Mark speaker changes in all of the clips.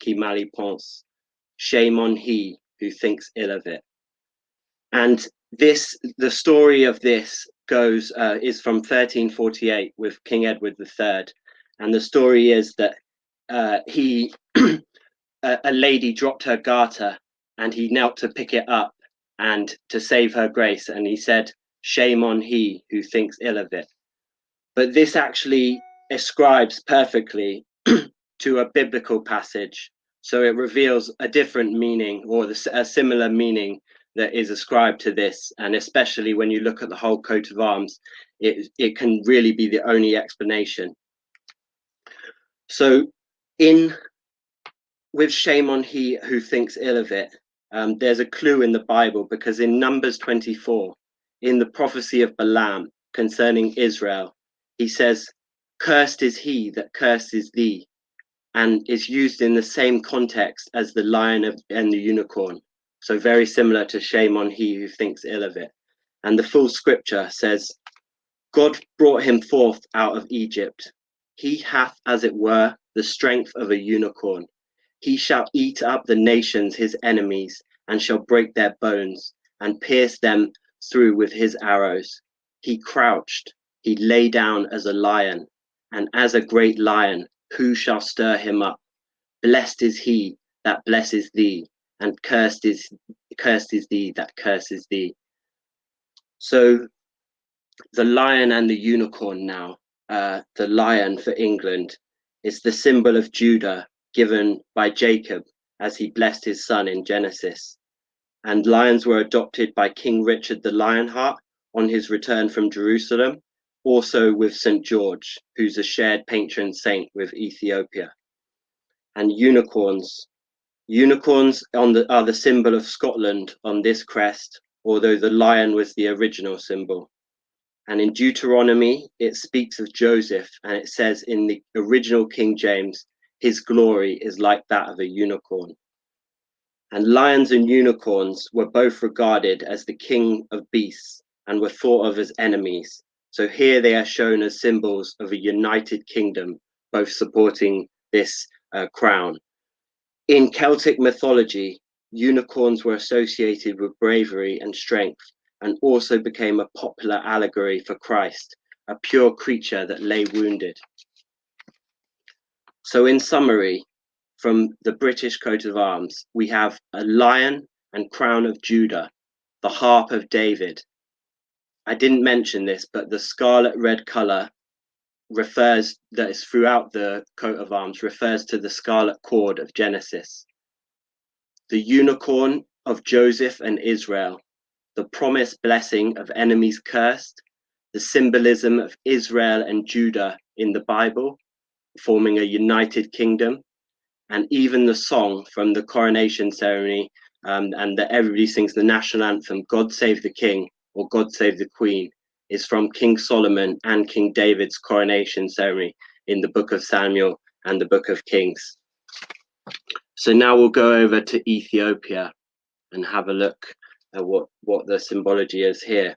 Speaker 1: qui mal y pense. Shame on he who thinks ill of it. And the story of this is from 1348 with King Edward III. And the story is that a lady dropped her garter and he knelt to pick it up and to save her grace. And he said, shame on he who thinks ill of it. But this actually ascribes perfectly to a biblical passage. So it reveals a different meaning, or a similar meaning that is ascribed to this. And especially when you look at the whole coat of arms, it can really be the only explanation. So with shame on he who thinks ill of it, there's a clue in the Bible, because in Numbers 24, in the prophecy of Balaam concerning Israel, he says, cursed is he that curses thee, and is used in the same context as the lion and the unicorn. So very similar to shame on he who thinks ill of it. And the full scripture says, God brought him forth out of Egypt. He hath, as it were, the strength of a unicorn. He shall eat up the nations his enemies, and shall break their bones, and pierce them through with his arrows. He crouched, he lay down as a lion, and as a great lion, who shall stir him up? Blessed is he that blesses thee, and cursed is he that curses thee. So the lion and the unicorn now, the lion for England, is the symbol of Judah, given by Jacob as he blessed his son in Genesis. And lions were adopted by King Richard the Lionheart on his return from Jerusalem, also with St. George, who's a shared patron saint with Ethiopia. And unicorns are the symbol of Scotland on this crest, although the lion was the original symbol. And in Deuteronomy, it speaks of Joseph, and it says in the original King James, his glory is like that of a unicorn. And lions and unicorns were both regarded as the king of beasts and were thought of as enemies. So here they are shown as symbols of a united kingdom, both supporting this crown. In Celtic mythology, unicorns were associated with bravery and strength, and also became a popular allegory for Christ, a pure creature that lay wounded. So in summary, from the British coat of arms, we have a lion and crown of Judah, the harp of David. I didn't mention this, but the scarlet red color that is throughout the coat of arms refers to the scarlet cord of Genesis. The unicorn of Joseph and Israel, the promised blessing of enemies cursed, the symbolism of Israel and Judah in the Bible, forming a united kingdom, and even the song from the coronation ceremony, and that everybody sings the national anthem, God Save the King or God Save the Queen, is from King Solomon and King David's coronation ceremony in the Book of Samuel and the Book of Kings. So now we'll go over to Ethiopia and have a look at what the symbology is here.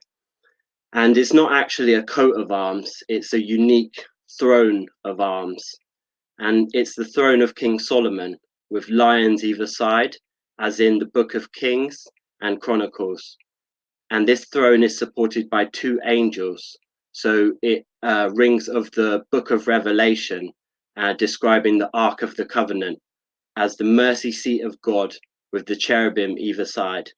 Speaker 1: And it's not actually a coat of arms, it's a unique throne of arms. And it's the throne of King Solomon with lions either side, as in the Book of Kings and Chronicles. And this throne is supported by two angels. So it rings of the Book of Revelation, describing the Ark of the Covenant as the mercy seat of God with the cherubim either side.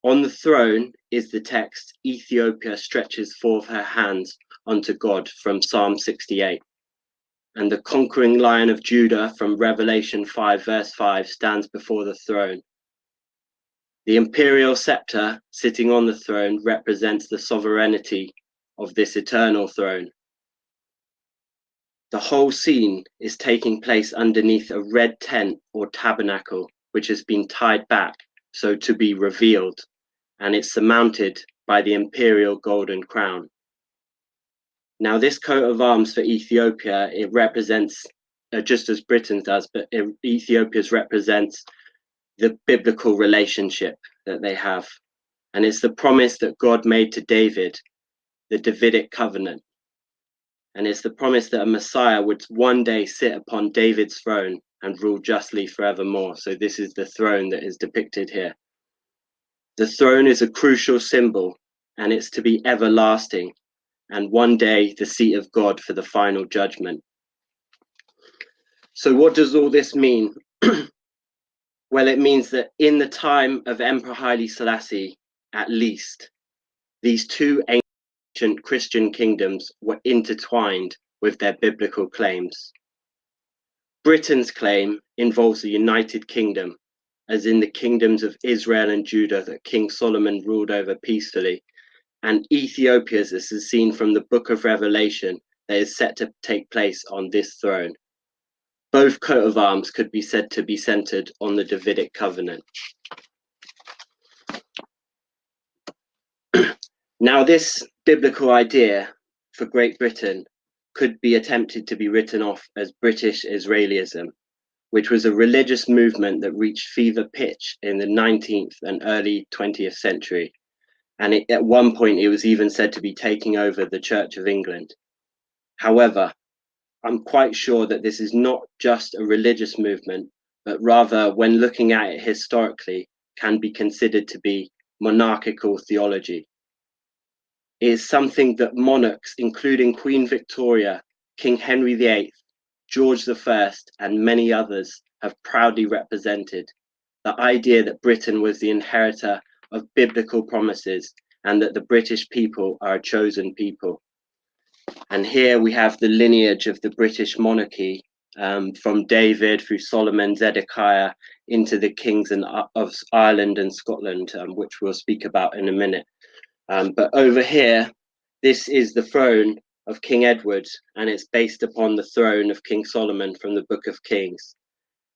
Speaker 1: On the throne is the text, Ethiopia stretches forth her hands unto God, from Psalm 68. And the conquering lion of Judah from Revelation 5 verse 5 stands before the throne. The imperial scepter sitting on the throne represents the sovereignty of this eternal throne. The whole scene is taking place underneath a red tent or tabernacle, which has been tied back so to be revealed, and it's surmounted by the imperial golden crown. Now this coat of arms for Ethiopia, it represents, just as Britain does, but Ethiopia's represents the biblical relationship that they have. And it's the promise that God made to David, the Davidic covenant. And it's the promise that a Messiah would one day sit upon David's throne and rule justly forevermore. So this is the throne that is depicted here. The throne is a crucial symbol, and it's to be everlasting, and one day the seat of God for the final judgment. So what does all this mean? Well, it means that in the time of Emperor Haile Selassie, at least, these two ancient Christian kingdoms were intertwined with their biblical claims. Britain's claim involves the United Kingdom, as in the kingdoms of Israel and Judah that King Solomon ruled over peacefully, and Ethiopia's is seen from the book of Revelation that is set to take place on this throne. Both coat of arms could be said to be centered on the Davidic covenant. Now, this biblical idea for Great Britain could be attempted to be written off as British Israelism, which was a religious movement that reached fever pitch in the 19th and early 20th century. And at one point, it was even said to be taking over the Church of England. However, I'm quite sure that this is not just a religious movement, but rather, when looking at it historically, can be considered to be monarchical theology. It is something that monarchs, including Queen Victoria, King Henry VIII, George I, and many others, have proudly represented. The idea that Britain was the inheritor of biblical promises and that the British people are a chosen people. And here we have the lineage of the British monarchy, from David through Solomon, Zedekiah, into the kings of Ireland and Scotland, which we'll speak about in a minute. But over here, this is the throne of King Edward, and it's based upon the throne of King Solomon from the Book of Kings.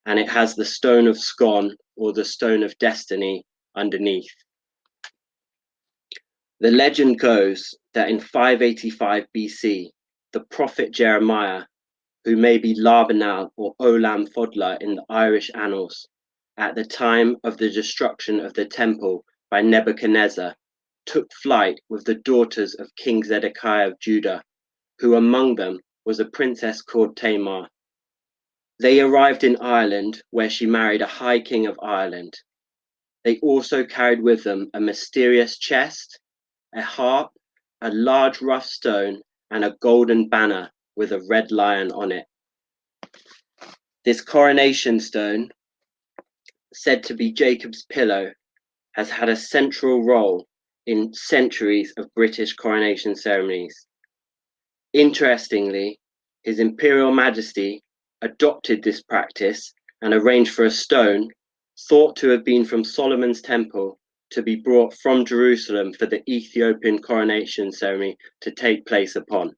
Speaker 1: And it has the stone of Scone, or the stone of destiny, underneath. The legend goes that in 585 BC, the prophet Jeremiah, who may be Labanal or Olam Fodler in the Irish annals, at the time of the destruction of the temple by Nebuchadnezzar, took flight with the daughters of King Zedekiah of Judah, who among them was a princess called Tamar. They arrived in Ireland, where she married a high king of Ireland. They also carried with them a mysterious chest, a harp, a large rough stone, and a golden banner with a red lion on it. This coronation stone, said to be Jacob's pillow, has had a central role in centuries of British coronation ceremonies. Interestingly, His Imperial Majesty adopted this practice and arranged for a stone thought to have been from Solomon's temple to be brought from Jerusalem for the Ethiopian coronation ceremony to take place upon.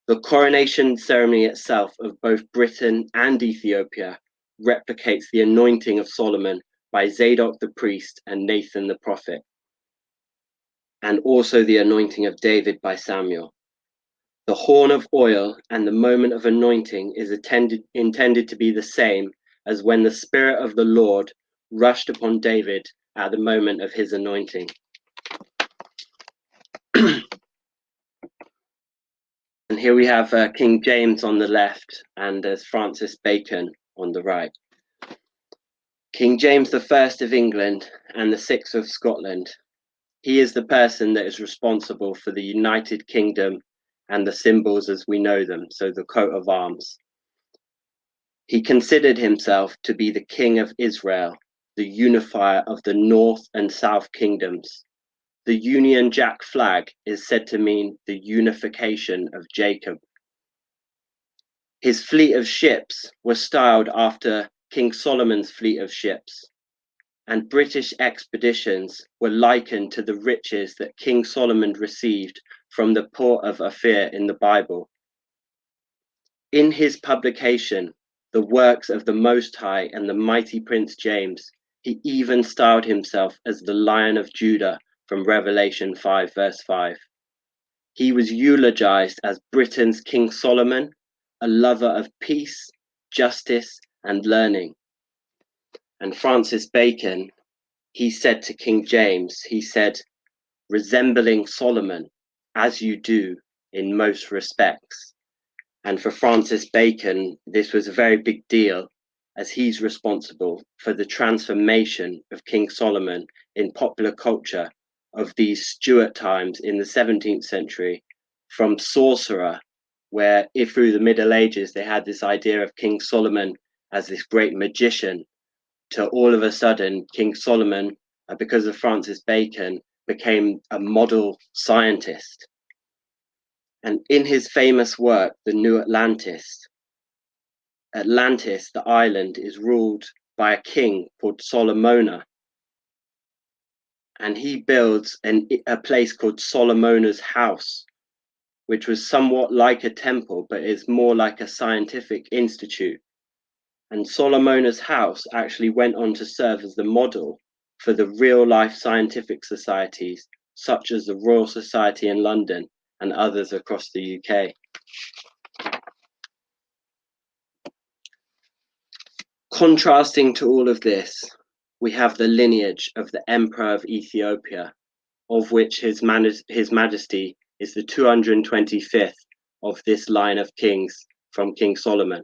Speaker 1: The coronation ceremony itself of both Britain and Ethiopia replicates the anointing of Solomon by Zadok the priest and Nathan the prophet, and also the anointing of David by Samuel. The horn of oil and the moment of anointing is intended to be the same as when the Spirit of the Lord rushed upon David at the moment of his anointing. And here we have King James on the left and there's Francis Bacon on the right. King James I of England and the 6th of Scotland. He is the person that is responsible for the United Kingdom and the symbols as we know them, so the coat of arms. He considered himself to be the King of Israel, the unifier of the North and South kingdoms. The Union Jack flag is said to mean the unification of Jacob. His fleet of ships was styled after King Solomon's fleet of ships, and British expeditions were likened to the riches that King Solomon received from the port of Ophir in the Bible. In his publication, The Works of the Most High and the Mighty Prince James, he even styled himself as the Lion of Judah from Revelation 5 verse 5. He was eulogized as Britain's King Solomon, a lover of peace, justice, and learning. And Francis Bacon, he said to King James, he said, resembling Solomon, as you do in most respects. And for Francis Bacon, this was a very big deal as he's responsible for the transformation of King Solomon in popular culture of these Stuart times in the 17th century, from sorcerer, where if through the Middle Ages they had this idea of King Solomon as this great magician, to all of a sudden King Solomon, because of Francis Bacon, became a model scientist. And in his famous work, The New Atlantis, Atlantis, the island, is ruled by a king called Solomona. And he builds a place called Solomona's house, which was somewhat like a temple, but is more like a scientific institute. And Solomona's house actually went on to serve as the model for the real-life scientific societies, such as the Royal Society in London and others across the UK. Contrasting to all of this, we have the lineage of the Emperor of Ethiopia, of which His Majesty is the 225th of this line of kings from King Solomon.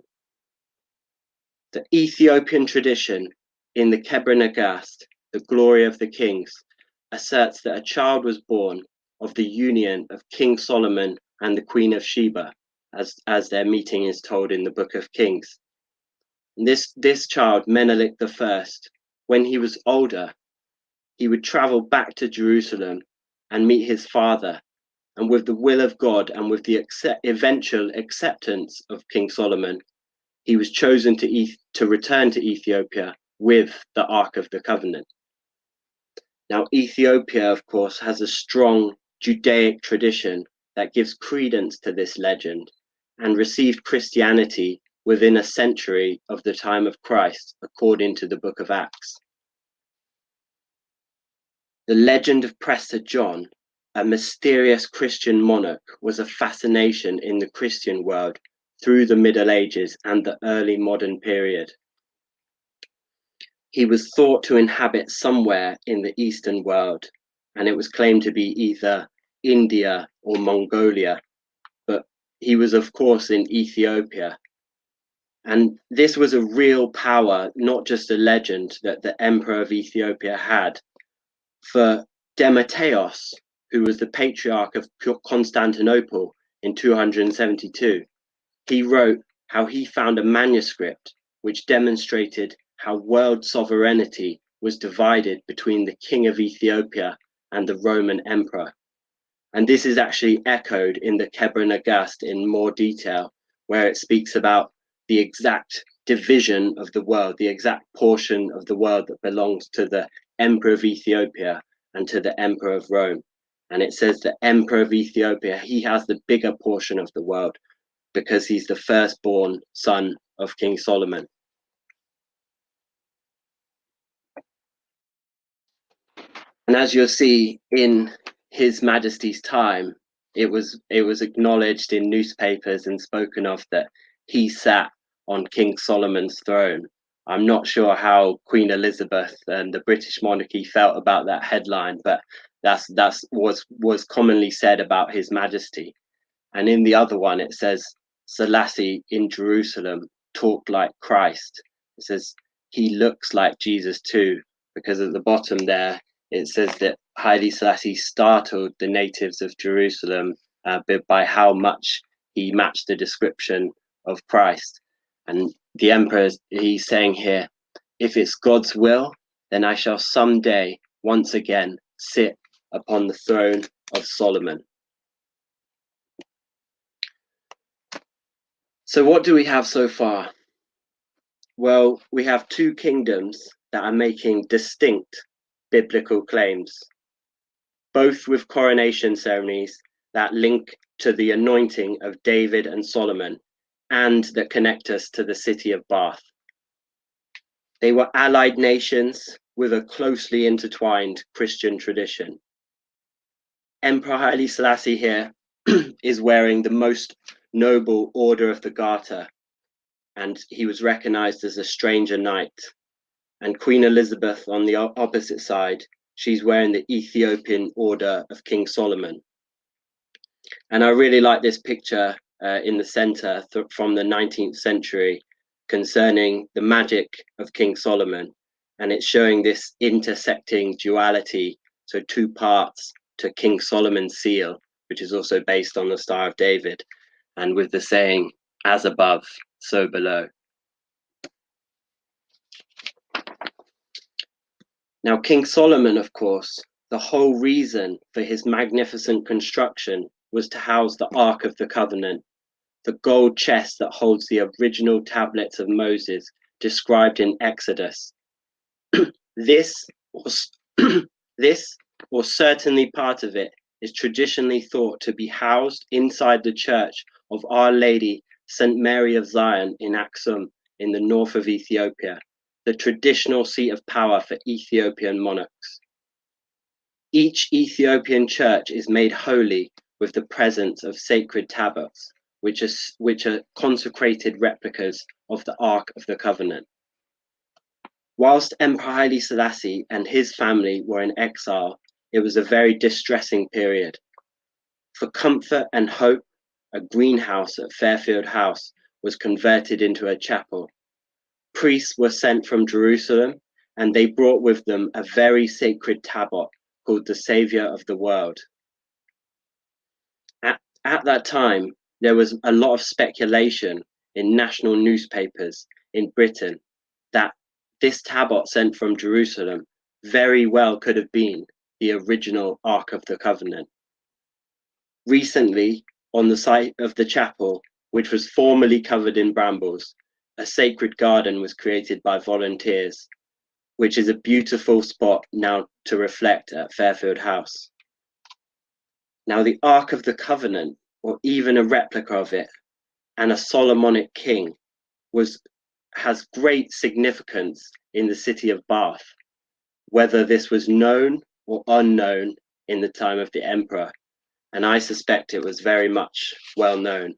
Speaker 1: The Ethiopian tradition in the Kebra Nagast, the glory of the kings, asserts that a child was born of the union of King Solomon and the Queen of Sheba, as their meeting is told in the Book of Kings. And this child, Menelik I, when he was older, he would travel back to Jerusalem and meet his father, and with the will of God and with the eventual acceptance of King Solomon, he was chosen to return to Ethiopia with the Ark of the Covenant. Now, Ethiopia, of course, has a strong Judaic tradition that gives credence to this legend and received Christianity within a century of the time of Christ, according to the Book of Acts. The legend of Prester John, a mysterious Christian monarch, was a fascination in the Christian world through the Middle Ages and the early modern period. He was thought to inhabit somewhere in the Eastern world, and it was claimed to be either India or Mongolia, but he was, of course, in Ethiopia. And this was a real power, not just a legend, that the Emperor of Ethiopia had. For Demetrios, who was the Patriarch of Constantinople in 272, he wrote how he found a manuscript which demonstrated how world sovereignty was divided between the King of Ethiopia and the Roman Emperor. And this is actually echoed in the Kebra Nagast in more detail, where it speaks about the exact division of the world, the exact portion of the world that belongs to the Emperor of Ethiopia and to the Emperor of Rome. And it says the Emperor of Ethiopia, he has the bigger portion of the world because he's the firstborn son of King Solomon. And as you'll see in His Majesty's time, it was acknowledged in newspapers and spoken of that he sat on King Solomon's throne. I'm not sure how Queen Elizabeth and the British monarchy felt about that headline, but that's was commonly said about His Majesty. And in the other one, it says Selassie in Jerusalem talked like Christ. It says he looks like Jesus too, because at the bottom there it says that Haile Selassie startled the natives of Jerusalem by how much he matched the description of Christ. And the emperor, he's saying here, if it's God's will, then I shall someday once again sit upon the throne of Solomon. So what do we have so far? Well, we have two kingdoms that are making distinct biblical claims, both with coronation ceremonies that link to the anointing of David and Solomon and that connect us to the city of Bath. They were allied nations with a closely intertwined Christian tradition. Emperor Haile Selassie here is wearing the most noble Order of the Garter, and he was recognized as a stranger knight. And Queen Elizabeth on the opposite side, she's wearing the Ethiopian Order of King Solomon. And I really like this picture in the center from the 19th century. concerning the magic of King Solomon, and it's showing this intersecting duality, so two parts to King Solomon's seal, which is also based on the Star of David, and with the saying, as above, so below. Now, King Solomon, of course, the whole reason for his magnificent construction was to house the Ark of the Covenant, the gold chest that holds the original tablets of Moses described in Exodus. This, or certainly part of it, is traditionally thought to be housed inside the church of Our Lady St. Mary of Zion in Aksum in the north of Ethiopia, the traditional seat of power for Ethiopian monarchs. Each Ethiopian church is made holy with the presence of sacred tablets, which are consecrated replicas of the Ark of the Covenant. Whilst Emperor Haile Selassie and his family were in exile, it was a very distressing period. For comfort and hope, a greenhouse at Fairfield House was converted into a chapel. Priests were sent from Jerusalem, and they brought with them a very sacred tablet called the Saviour of the World. At that time, there was a lot of speculation in national newspapers in Britain that this tablet sent from Jerusalem very well could have been the original Ark of the Covenant. Recently, on the site of the chapel, which was formerly covered in brambles, a sacred garden was created by volunteers, which is a beautiful spot now to reflect at Fairfield House. Now, the Ark of the Covenant, or even a replica of it, and a Solomonic king, has great significance in the city of Bath, whether this was known or unknown in the time of the emperor, and I suspect it was very much well known.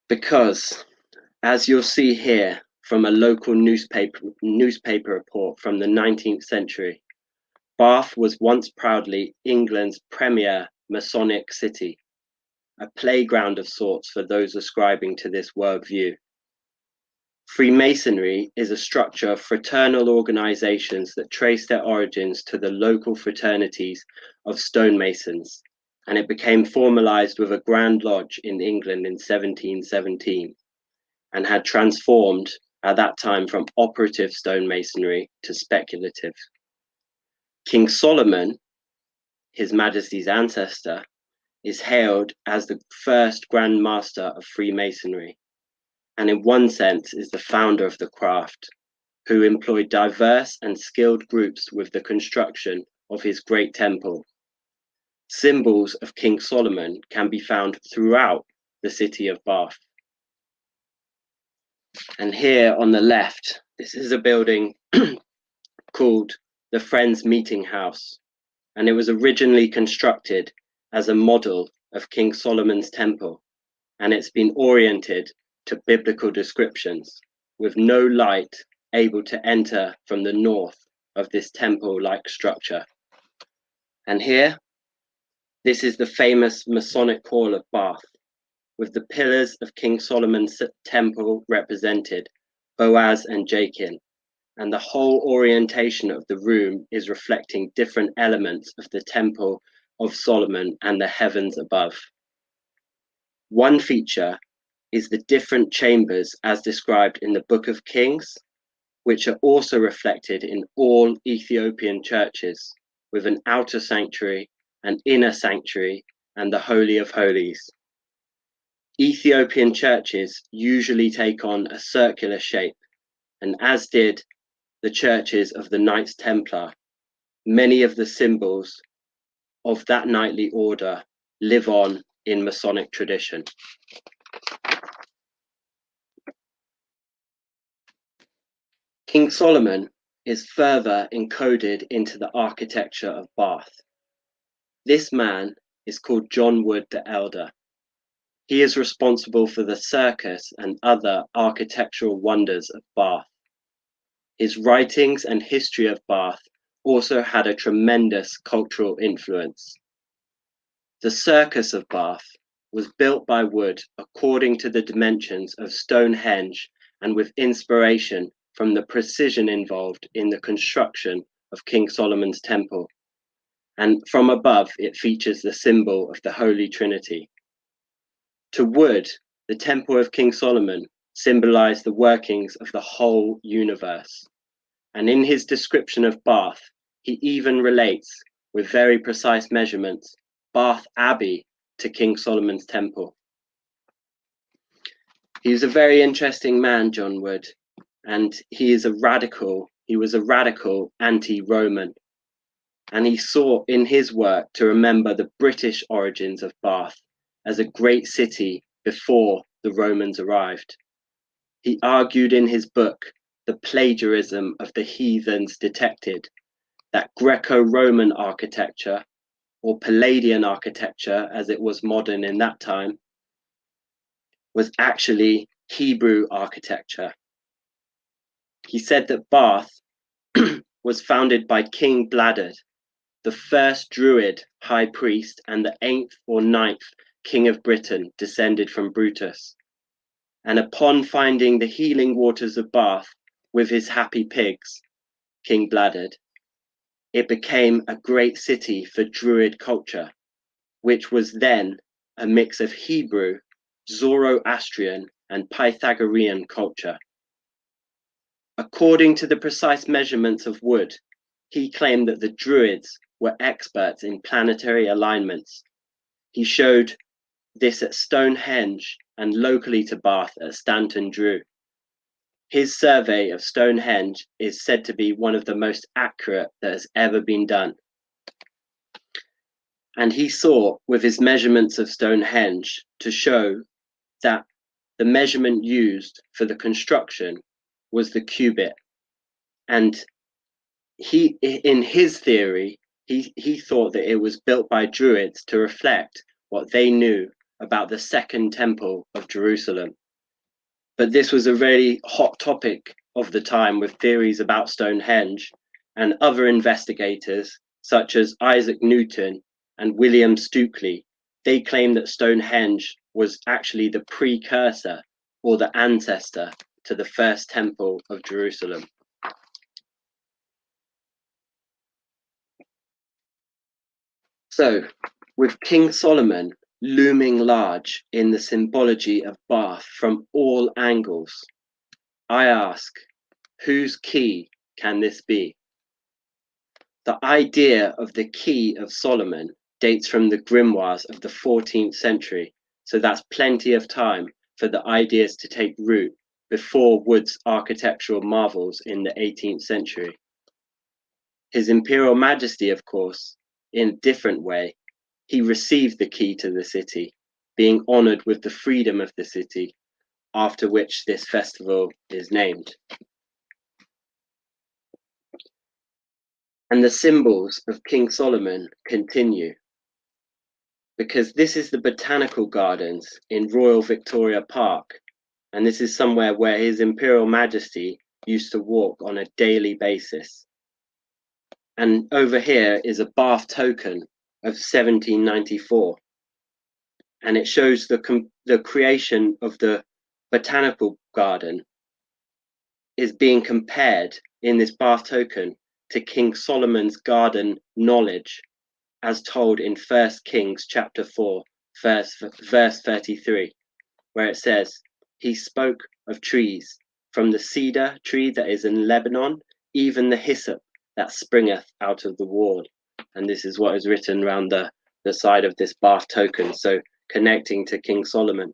Speaker 1: Because, as you'll see here from a local newspaper report from the 19th century, Bath was once proudly England's premier Masonic city, a playground of sorts for those ascribing to this worldview. Freemasonry is a structure of fraternal organizations that trace their origins to the local fraternities of stonemasons, and it became formalized with a Grand Lodge in England in 1717, and had transformed at that time from operative stonemasonry to speculative. King Solomon, His Majesty's ancestor, is hailed as the first Grand Master of Freemasonry, and in one sense is the founder of the craft, who employed diverse and skilled groups with the construction of his great temple. Symbols of King Solomon can be found throughout the city of Bath. And here on the left, this is a building called the Friends Meeting House, and it was originally constructed as a model of King Solomon's temple, and it's been oriented to biblical descriptions, with no light able to enter from the north of this temple-like structure. And here, this is the famous Masonic Hall of Bath, with the pillars of King Solomon's temple represented, Boaz and Jachin, and the whole orientation of the room is reflecting different elements of the temple of Solomon and the heavens above. One feature is the different chambers as described in the Book of Kings, which are also reflected in all Ethiopian churches, with an outer sanctuary, an inner sanctuary, and the Holy of Holies. Ethiopian churches usually take on a circular shape, and as did the churches of the Knights Templar, many of the symbols of that knightly order live on in Masonic tradition. King Solomon is further encoded into the architecture of Bath. This man is called John Wood the Elder. He is responsible for the circus and other architectural wonders of Bath. His writings and history of Bath also had a tremendous cultural influence. The Circus of Bath was built by wood according to the dimensions of Stonehenge and with inspiration from the precision involved in the construction of King Solomon's temple. And from above, it features the symbol of the Holy Trinity. To Wood, the temple of King Solomon symbolized the workings of the whole universe. And in his description of Bath, he even relates, with very precise measurements, Bath Abbey to King Solomon's temple. He was a very interesting man, John Wood, and he was a radical anti-Roman. And he sought in his work to remember the British origins of Bath as a great city before the Romans arrived. He argued in his book, The Plagiarism of the Heathens Detected, that Greco-Roman architecture, or Palladian architecture as it was modern in that time, was actually Hebrew architecture. He said that Bath was founded by King Bladud, the first Druid high priest and the 8th or 9th king of Britain, descended from Brutus. And upon finding the healing waters of Bath with his happy pigs, King Bladud, it became a great city for Druid culture, which was then a mix of Hebrew, Zoroastrian, and Pythagorean culture. According to the precise measurements of Wood, he claimed that the Druids were experts in planetary alignments. He showed this at Stonehenge and locally to Bath at Stanton Drew. His survey of Stonehenge is said to be one of the most accurate that has ever been done. And he sought with his measurements of Stonehenge to show that the measurement used for the construction was the cubit. And he, in his theory, he thought that it was built by Druids to reflect what they knew about the Second Temple of Jerusalem. But this was a very hot topic of the time, with theories about Stonehenge, and other investigators such as Isaac Newton and William Stukeley, they claim that Stonehenge was actually the precursor or the ancestor to the First Temple of Jerusalem. So, with King Solomon looming large in the symbology of Bath from all angles, I ask, whose key can this be? The idea of the key of Solomon dates from the grimoires of the 14th century, so that's plenty of time for the ideas to take root before Wood's architectural marvels in the 18th century. His Imperial Majesty, of course, in a different way, he received the key to the city, being honoured with the freedom of the city, after which this festival is named. And the symbols of King Solomon continue, because this is the botanical gardens in Royal Victoria Park, and this is somewhere where His Imperial Majesty used to walk on a daily basis. And over here is a Bath token of 1794, and it shows the creation of the botanical garden is being compared in this Bath token to King Solomon's garden knowledge, as told in 1 Kings chapter 4, verse 33, where it says, he spoke of trees, from the cedar tree that is in Lebanon, even the hyssop that springeth out of the wall. And this is what is written around the side of this Bath token, so connecting to King Solomon.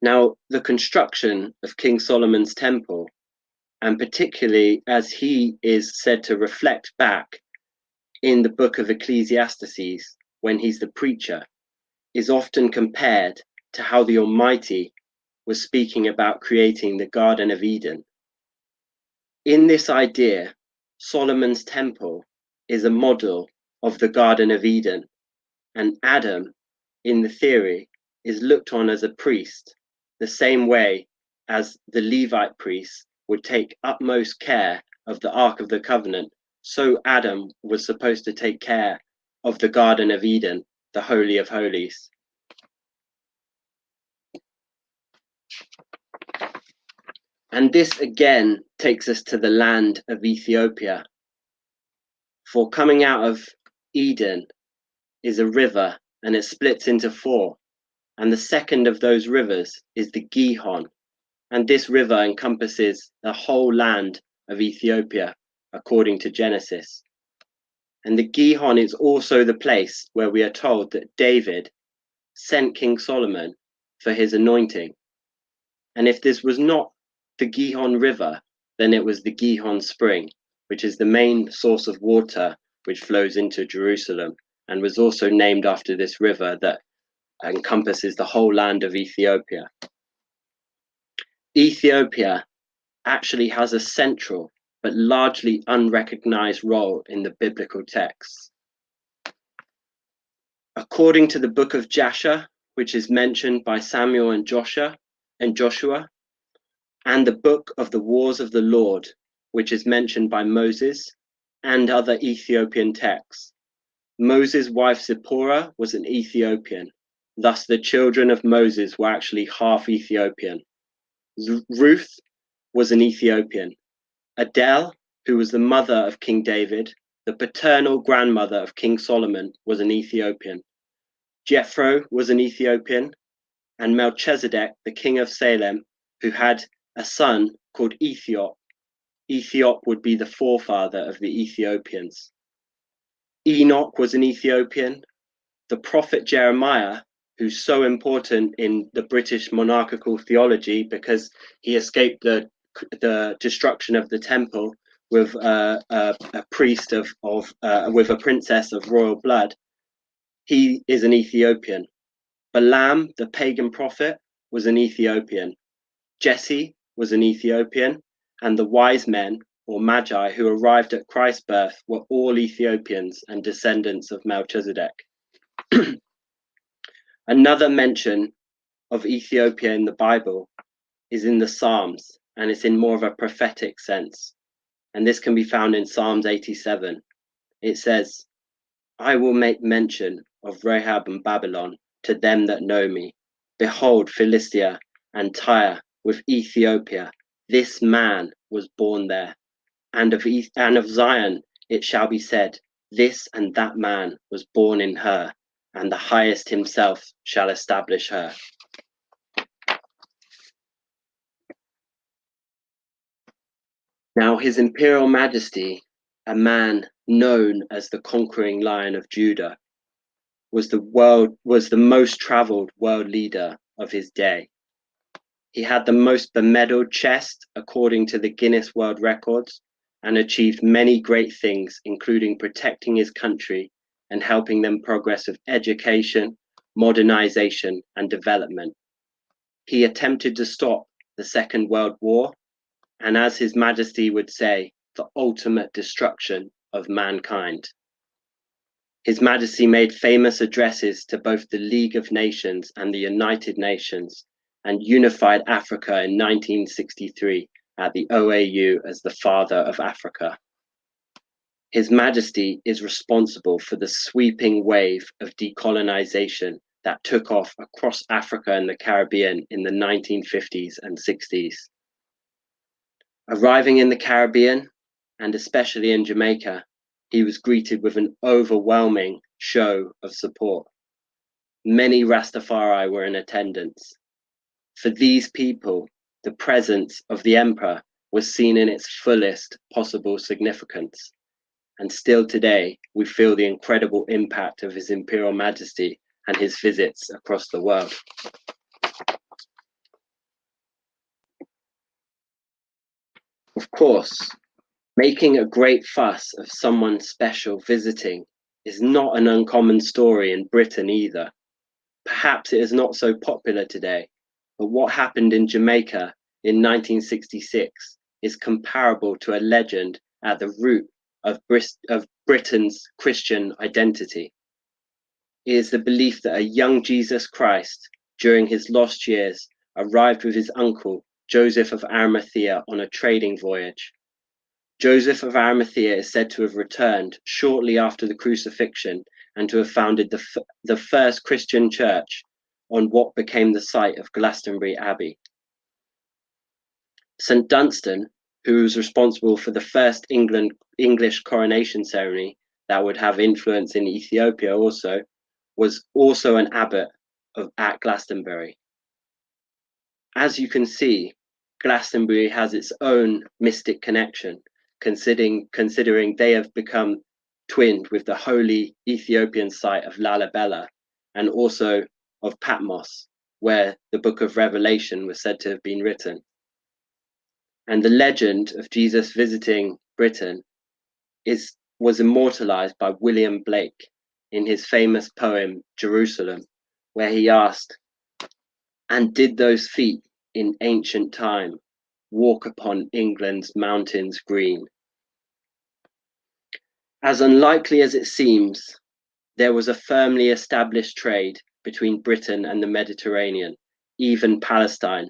Speaker 1: Now, the construction of King Solomon's temple, and particularly as he is said to reflect back in the book of Ecclesiastes when he's the preacher, is often compared to how the Almighty was speaking about creating the Garden of Eden. In this idea, Solomon's temple is a model of the Garden of Eden, and Adam, in the theory, is looked on as a priest, the same way as the Levite priests would take utmost care of the Ark of the Covenant, so Adam was supposed to take care of the Garden of Eden, the Holy of Holies. And this again takes us to the land of Ethiopia. For coming out of Eden is a river, and it splits into four. And the second of those rivers is the Gihon. And this river encompasses the whole land of Ethiopia, according to Genesis. And the Gihon is also the place where we are told that David sent King Solomon for his anointing. And if this was not the Gihon River, then it was the Gihon Spring, which is the main source of water which flows into Jerusalem, and was also named after this river that encompasses the whole land of Ethiopia. Ethiopia actually has a central but largely unrecognized role in the biblical texts. According to the book of Jasher, which is mentioned by Samuel and Joshua, and the book of the Wars of the Lord, which is mentioned by Moses and other Ethiopian texts, Moses' wife Zipporah was an Ethiopian. Thus, the children of Moses were actually half Ethiopian. Ruth was an Ethiopian. Adele, who was the mother of King David, the paternal grandmother of King Solomon, was an Ethiopian. Jethro was an Ethiopian, and Melchizedek, the king of Salem, who had a son called Ethiop. Ethiop would be the forefather of the Ethiopians. Enoch was an Ethiopian. The prophet Jeremiah, who's so important in the British monarchical theology because he escaped the destruction of the temple with a priest with a princess of royal blood. He is an Ethiopian. Balaam, the pagan prophet, was an Ethiopian. Jesse was an Ethiopian, and the wise men, or magi, who arrived at Christ's birth were all Ethiopians and descendants of Melchizedek. Another mention of Ethiopia in the Bible is in the Psalms, and it's in more of a prophetic sense. And this can be found in Psalms 87. It says, I will make mention of Rahab and Babylon to them that know me. Behold, Philistia and Tyre with Ethiopia. This man was born there. And of Zion it shall be said, this and that man was born in her, and the highest himself shall establish her. Now his imperial majesty, a man known as the conquering Lion of Judah, was the most traveled world leader of his day. He had the most bemedaled chest according to the Guinness World Records, and achieved many great things, including protecting his country and helping them progress with education, modernization, and development. He attempted to stop the Second World War, and as His Majesty would say, the ultimate destruction of mankind. His Majesty made famous addresses to both the League of Nations and the United Nations, and unified Africa in 1963 at the OAU as the Father of Africa. His Majesty is responsible for the sweeping wave of decolonization that took off across Africa and the Caribbean in the 1950s and 60s. Arriving in the Caribbean, and especially in Jamaica, he was greeted with an overwhelming show of support. Many Rastafari were in attendance. For these people, the presence of the emperor was seen in its fullest possible significance. And still today, we feel the incredible impact of His Imperial Majesty and his visits across the world. Of course, making a great fuss of someone special visiting is not an uncommon story in Britain either. Perhaps it is not so popular today, but what happened in Jamaica in 1966 is comparable to a legend at the root of Britain's Christian identity. It is the belief that a young Jesus Christ, during his lost years, arrived with his uncle, Joseph of Arimathea, on a trading voyage. Joseph of Arimathea is said to have returned shortly after the crucifixion and to have founded the first Christian church on what became the site of Glastonbury Abbey. St Dunstan, who was responsible for the first English coronation ceremony that would have influence in Ethiopia also, was also an abbot at Glastonbury. As you can see, Glastonbury has its own mystic connection, considering they have become twinned with the holy Ethiopian site of Lalibela and also of Patmos, where the book of Revelation was said to have been written. And the legend of Jesus visiting Britain was immortalized by William Blake in his famous poem Jerusalem, where he asked, "And did those feet in ancient time walk upon England's mountains green?" As unlikely as it seems, there was a firmly established trade between Britain and the Mediterranean, even Palestine.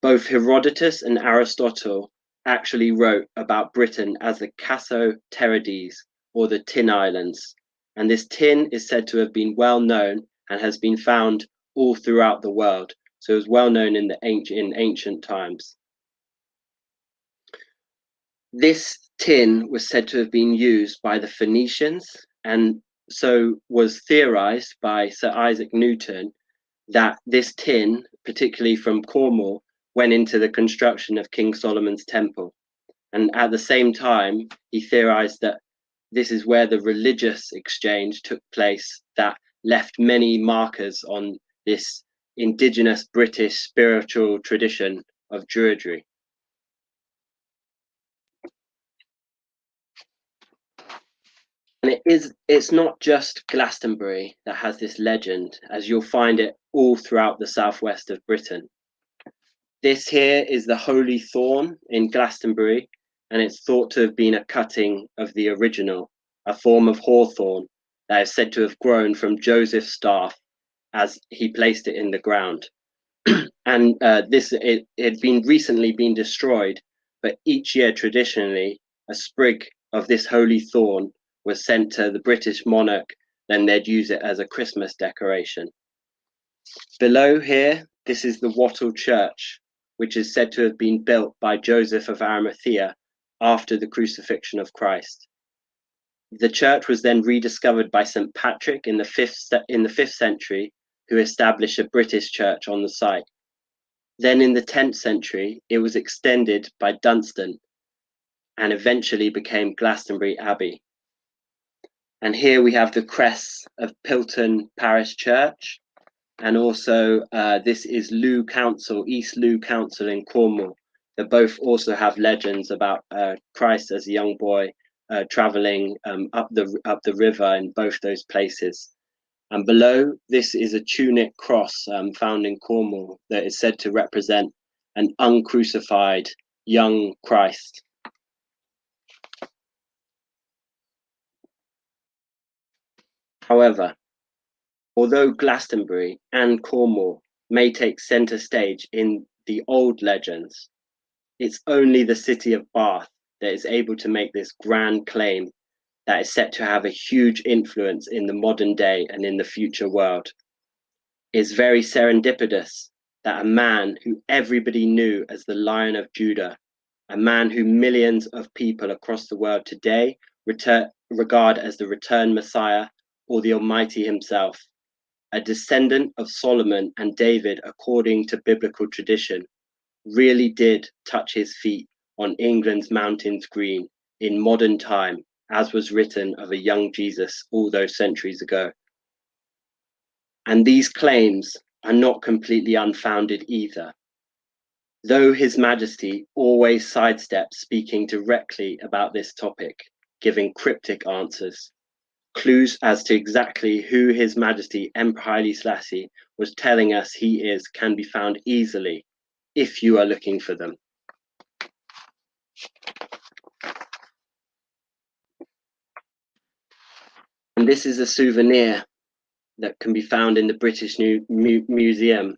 Speaker 1: Both Herodotus and Aristotle actually wrote about Britain as the Casso Terides, or the Tin Islands, and this tin is said to have been well known and has been found all throughout the world, so it was well known in ancient times. This tin was said to have been used by the Phoenicians, and so was theorized by Sir Isaac Newton that this tin, particularly from Cornwall, went into the construction of King Solomon's temple. And at the same time, he theorized that this is where the religious exchange took place that left many markers on this indigenous British spiritual tradition of Druidry. And it's not just Glastonbury that has this legend, as you'll find it all throughout the southwest of Britain. This here is the Holy Thorn in Glastonbury, and it's thought to have been a cutting of the original, a form of hawthorn that is said to have grown from Joseph's staff as he placed it in the ground. And it had been recently been destroyed, but each year traditionally a sprig of this holy thorn was sent to the British monarch, then they'd use it as a Christmas decoration. Below here, this is the Wattle Church, which is said to have been built by Joseph of Arimathea after the crucifixion of Christ. The church was then rediscovered by St. Patrick in the 5th century, who established a British church on the site. Then in the 10th century, it was extended by Dunstan and eventually became Glastonbury Abbey. And here we have the crest of Pilton Parish Church. And also this is Looe Council, East Looe Council in Cornwall. They both also have legends about Christ as a young boy traveling up the river in both those places. And below, this is a tunic cross found in Cornwall that is said to represent an uncrucified young Christ. However, although Glastonbury and Cornwall may take centre stage in the old legends, it's only the city of Bath that is able to make this grand claim that is set to have a huge influence in the modern day and in the future world. It's very serendipitous that a man who everybody knew as the Lion of Judah, a man who millions of people across the world today regard as the returned Messiah or the Almighty himself, a descendant of Solomon and David according to biblical tradition, really did touch his feet on England's mountains green in modern time, as was written of a young Jesus all those centuries ago. And these claims are not completely unfounded either. Though His Majesty always sidesteps speaking directly about this topic, giving cryptic answers, clues as to exactly who His Majesty Emperor Haile Selassie was telling us he is can be found easily if you are looking for them. And this is a souvenir that can be found in the British Museum,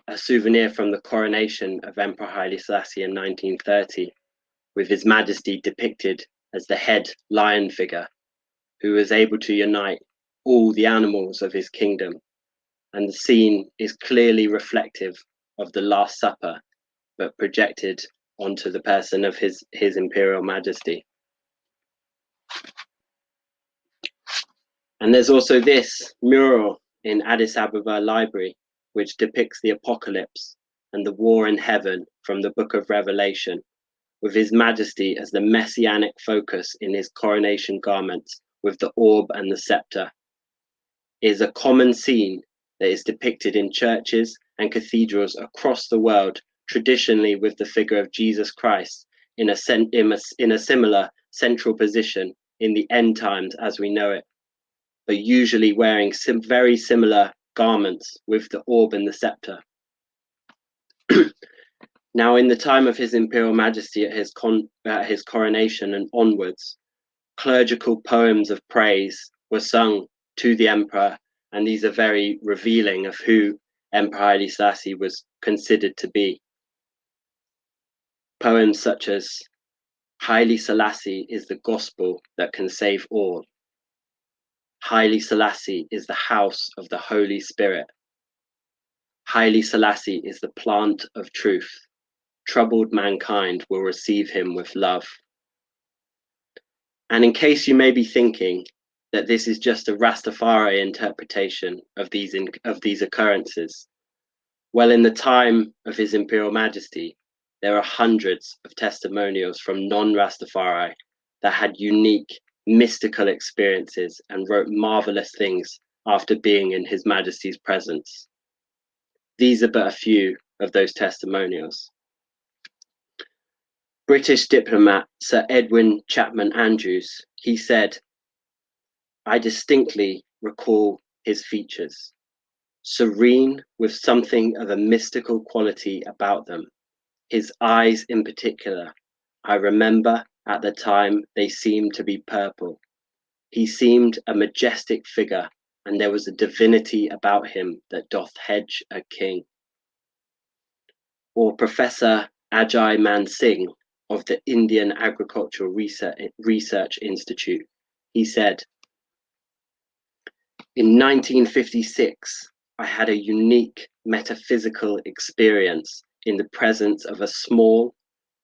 Speaker 1: a souvenir from the coronation of Emperor Haile Selassie in 1930, with His Majesty depicted as the head lion figure, who was able to unite all the animals of his kingdom, and the scene is clearly reflective of the Last Supper, but projected onto the person of his Imperial Majesty. And there's also this mural in Addis Ababa Library, which depicts the apocalypse and the war in heaven from the Book of Revelation, with His Majesty as the messianic focus in his coronation garments with the orb and the scepter. It is a common scene that is depicted in churches and cathedrals across the world, traditionally with the figure of Jesus Christ in a similar central position in the end times as we know it, but usually wearing very similar garments with the orb and the scepter. Now, in the time of His Imperial Majesty at his coronation and onwards, clerical poems of praise were sung to the emperor, and these are very revealing of who Emperor Haile Selassie was considered to be. Poems such as Haile Selassie is the gospel that can save all. Haile Selassie is the house of the Holy Spirit. Haile Selassie is the plant of truth. Troubled mankind will receive him with love. And in case you may be thinking that this is just a Rastafari interpretation of these occurrences, well, in the time of His Imperial Majesty, there are hundreds of testimonials from non-Rastafari that had unique mystical experiences and wrote marvelous things after being in His Majesty's presence. These are but a few of those testimonials. British diplomat Sir Edwin Chapman Andrews, he said, "I distinctly recall his features, serene with something of a mystical quality about them. His eyes in particular, I remember at the time they seemed to be purple. He seemed a majestic figure, and there was a divinity about him that doth hedge a king." Or Professor Ajay Man Singh of the Indian Agricultural Research Institute, he said, "In 1956, I had a unique metaphysical experience in the presence of a small,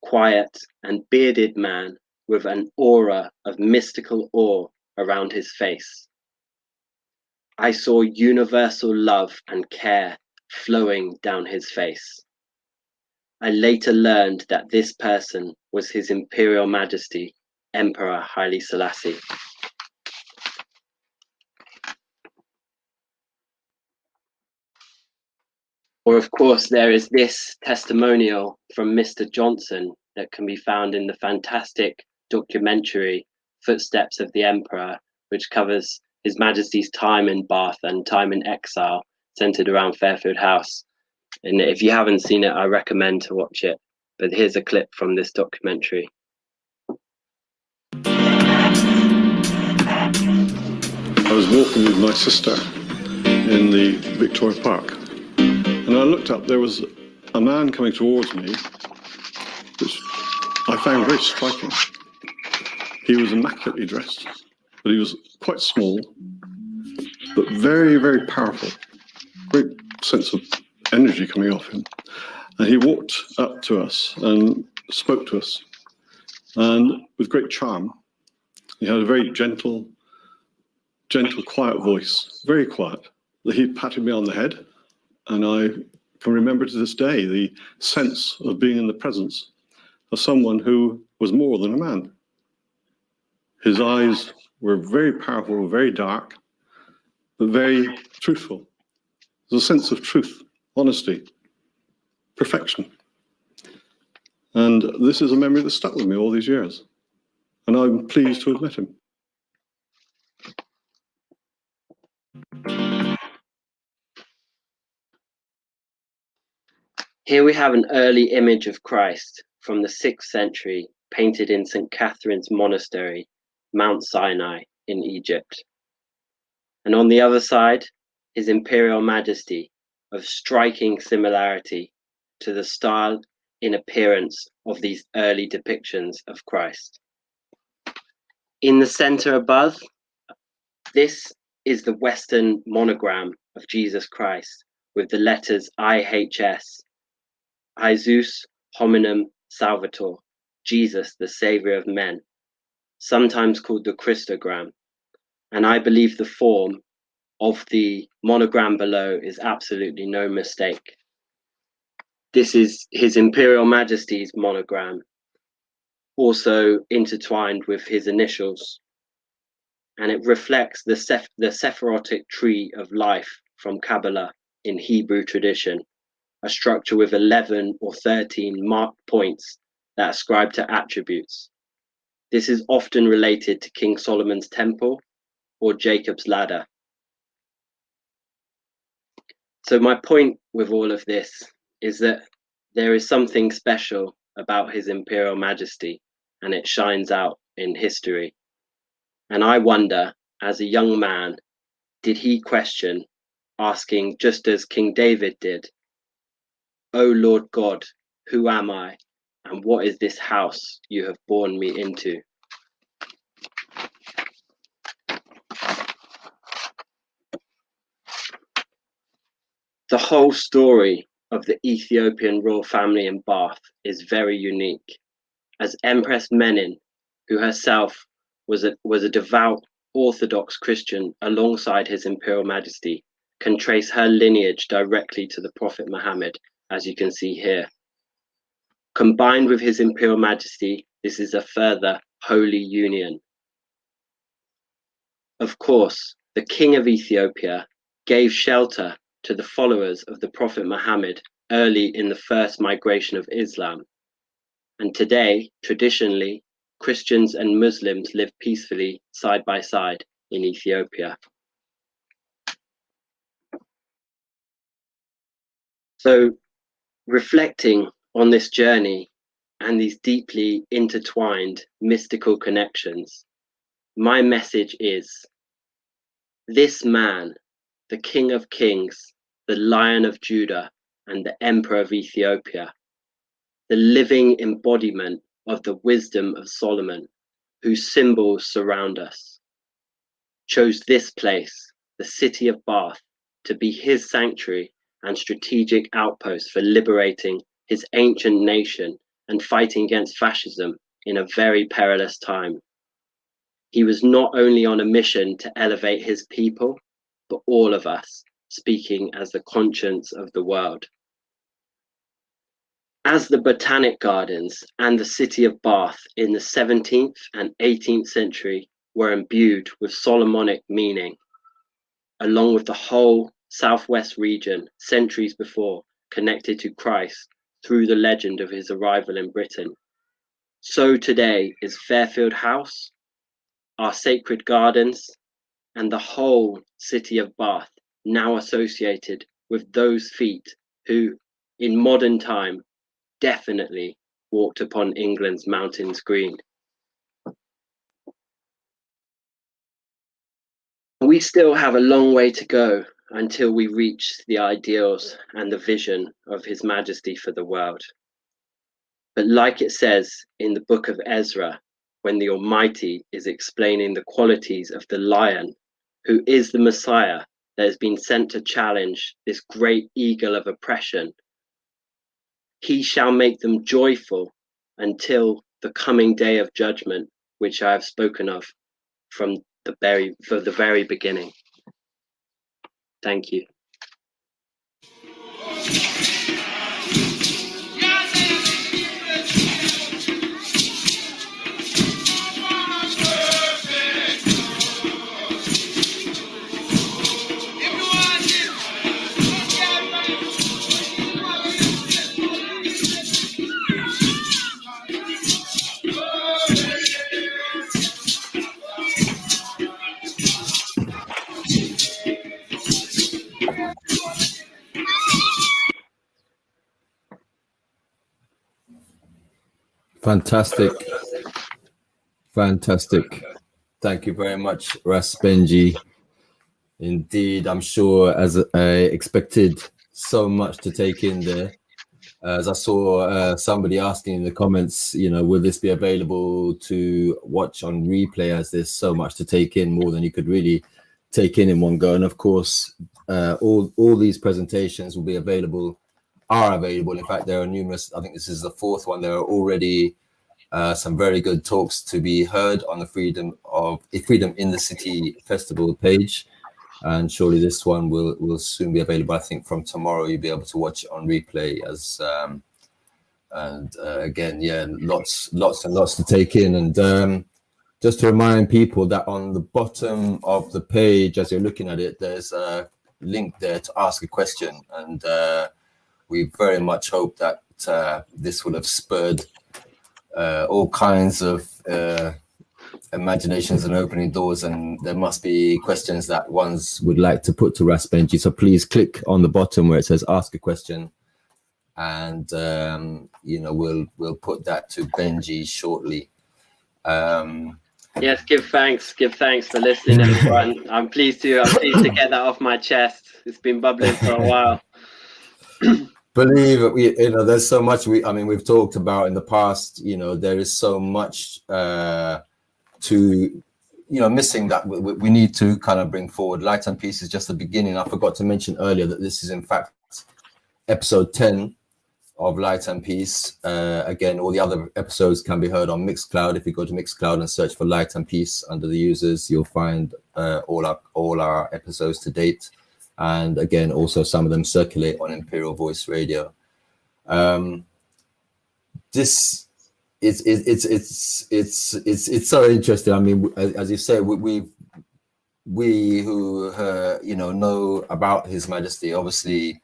Speaker 1: quiet, and bearded man with an aura of mystical awe around his face. I saw universal love and care flowing down his face. I later learned that this person was His Imperial Majesty, Emperor Haile Selassie." Or of course, there is this testimonial from Mr. Johnson that can be found in the fantastic documentary Footsteps of the Emperor, which covers His Majesty's time in Bath and time in exile, centered around Fairfield House. And if you haven't seen it, I recommend to watch it. But here's a clip from this documentary.
Speaker 2: I was walking with my sister in the Victoria Park, and I looked up. There was a man coming towards me, which I found very striking. He was immaculately dressed, but he was quite small, but very, very powerful. Great sense of energy coming off him. And he walked up to us and spoke to us, and with great charm. He had a very gentle, quiet voice, very quiet. He patted me on the head, and I can remember to this day the sense of being in the presence of someone who was more than a man. His eyes were very powerful, very dark, but very truthful. There's a sense of truth, honesty, perfection. And this is a memory that stuck with me all these years. And I'm pleased to have met him.
Speaker 1: Here we have an early image of Christ from the 6th century, painted in St. Catherine's Monastery, Mount Sinai in Egypt. And on the other side, His Imperial Majesty, of striking similarity to the style in appearance of these early depictions of Christ. In the center above, this is the Western monogram of Jesus Christ with the letters IHS, Jesus Hominum Salvator, Jesus, the Savior of men, sometimes called the Christogram. And I believe the form of the monogram below is absolutely no mistake. This is His Imperial Majesty's monogram, also intertwined with his initials. And it reflects the Sephirotic tree of life from Kabbalah in Hebrew tradition, a structure with 11 or 13 marked points that ascribe to attributes. This is often related to King Solomon's temple or Jacob's ladder. So my point with all of this is that there is something special about His Imperial Majesty, and it shines out in history. And I wonder, as a young man, did he question, asking just as King David did, "O Lord God, who am I, and what is this house you have borne me into?" The whole story of the Ethiopian royal family in Bath is very unique, as Empress Menen, who herself was a devout Orthodox Christian alongside His Imperial Majesty, can trace her lineage directly to the Prophet Muhammad, as you can see here. Combined with His Imperial Majesty, this is a further holy union. Of course, the King of Ethiopia gave shelter to the followers of the Prophet Muhammad early in the first migration of Islam. And today, traditionally, Christians and Muslims live peacefully side by side in Ethiopia. So, reflecting on this journey and these deeply intertwined mystical connections, my message is, this man, the King of Kings, the Lion of Judah, and the Emperor of Ethiopia, the living embodiment of the wisdom of Solomon, whose symbols surround us, chose this place, the city of Bath, to be his sanctuary and strategic outpost for liberating his ancient nation and fighting against fascism in a very perilous time. He was not only on a mission to elevate his people, but all of us, speaking as the conscience of the world. As the Botanic Gardens and the city of Bath in the 17th and 18th century were imbued with Solomonic meaning, along with the whole southwest region centuries before connected to Christ through the legend of his arrival in Britain, so today is Fairfield House, our sacred gardens, and the whole city of Bath now associated with those feet who, in modern time, definitely walked upon England's mountains green. We still have a long way to go until we reach the ideals and the vision of His Majesty for the world. But like it says in the book of Ezra, when the Almighty is explaining the qualities of the Lion, who is the Messiah that has been sent to challenge this great eagle of oppression, he shall make them joyful until the coming day of judgment, which I have spoken of from the very beginning. Thank you.
Speaker 3: Fantastic. Fantastic. Thank you very much, Ras Benji. Indeed, I'm sure, as I expected, so much to take in there. As I saw somebody asking in the comments, will this be available to watch on replay, as there's so much to take in, more than you could really take in one go. And of course, all these presentations will be available, are available. In fact, there are numerous. I think this is the fourth one. There are already some very good talks to be heard on the Freedom in the City Festival page. And surely this one will soon be available. I think from tomorrow you'll be able to watch it on replay as again, yeah, lots and lots to take in. And just to remind people that on the bottom of the page, as you're looking at it, there's a link there to ask a question. And we very much hope that this will have spurred all kinds of imaginations and opening doors, and there must be questions that ones would like to put to Ras Benji. So please click on the bottom where it says ask a question, and we'll put that to Benji shortly.
Speaker 1: Yes, give thanks for listening, everyone. I'm pleased to get that off my chest. It's been bubbling for a while.
Speaker 3: Believe it, there's so much we've talked about in the past. There is so much missing that we need to kind of bring forward. Light and Peace is just the beginning. I forgot to mention earlier that this is in fact episode 10 of Light and Peace. Again, all the other episodes can be heard on Mixcloud. If you go to Mixcloud and search for Light and Peace under the users, you'll find all our episodes to date. And again, also some of them circulate on Imperial Voice Radio. This it's so interesting. I mean, as you say, we who know about His Majesty obviously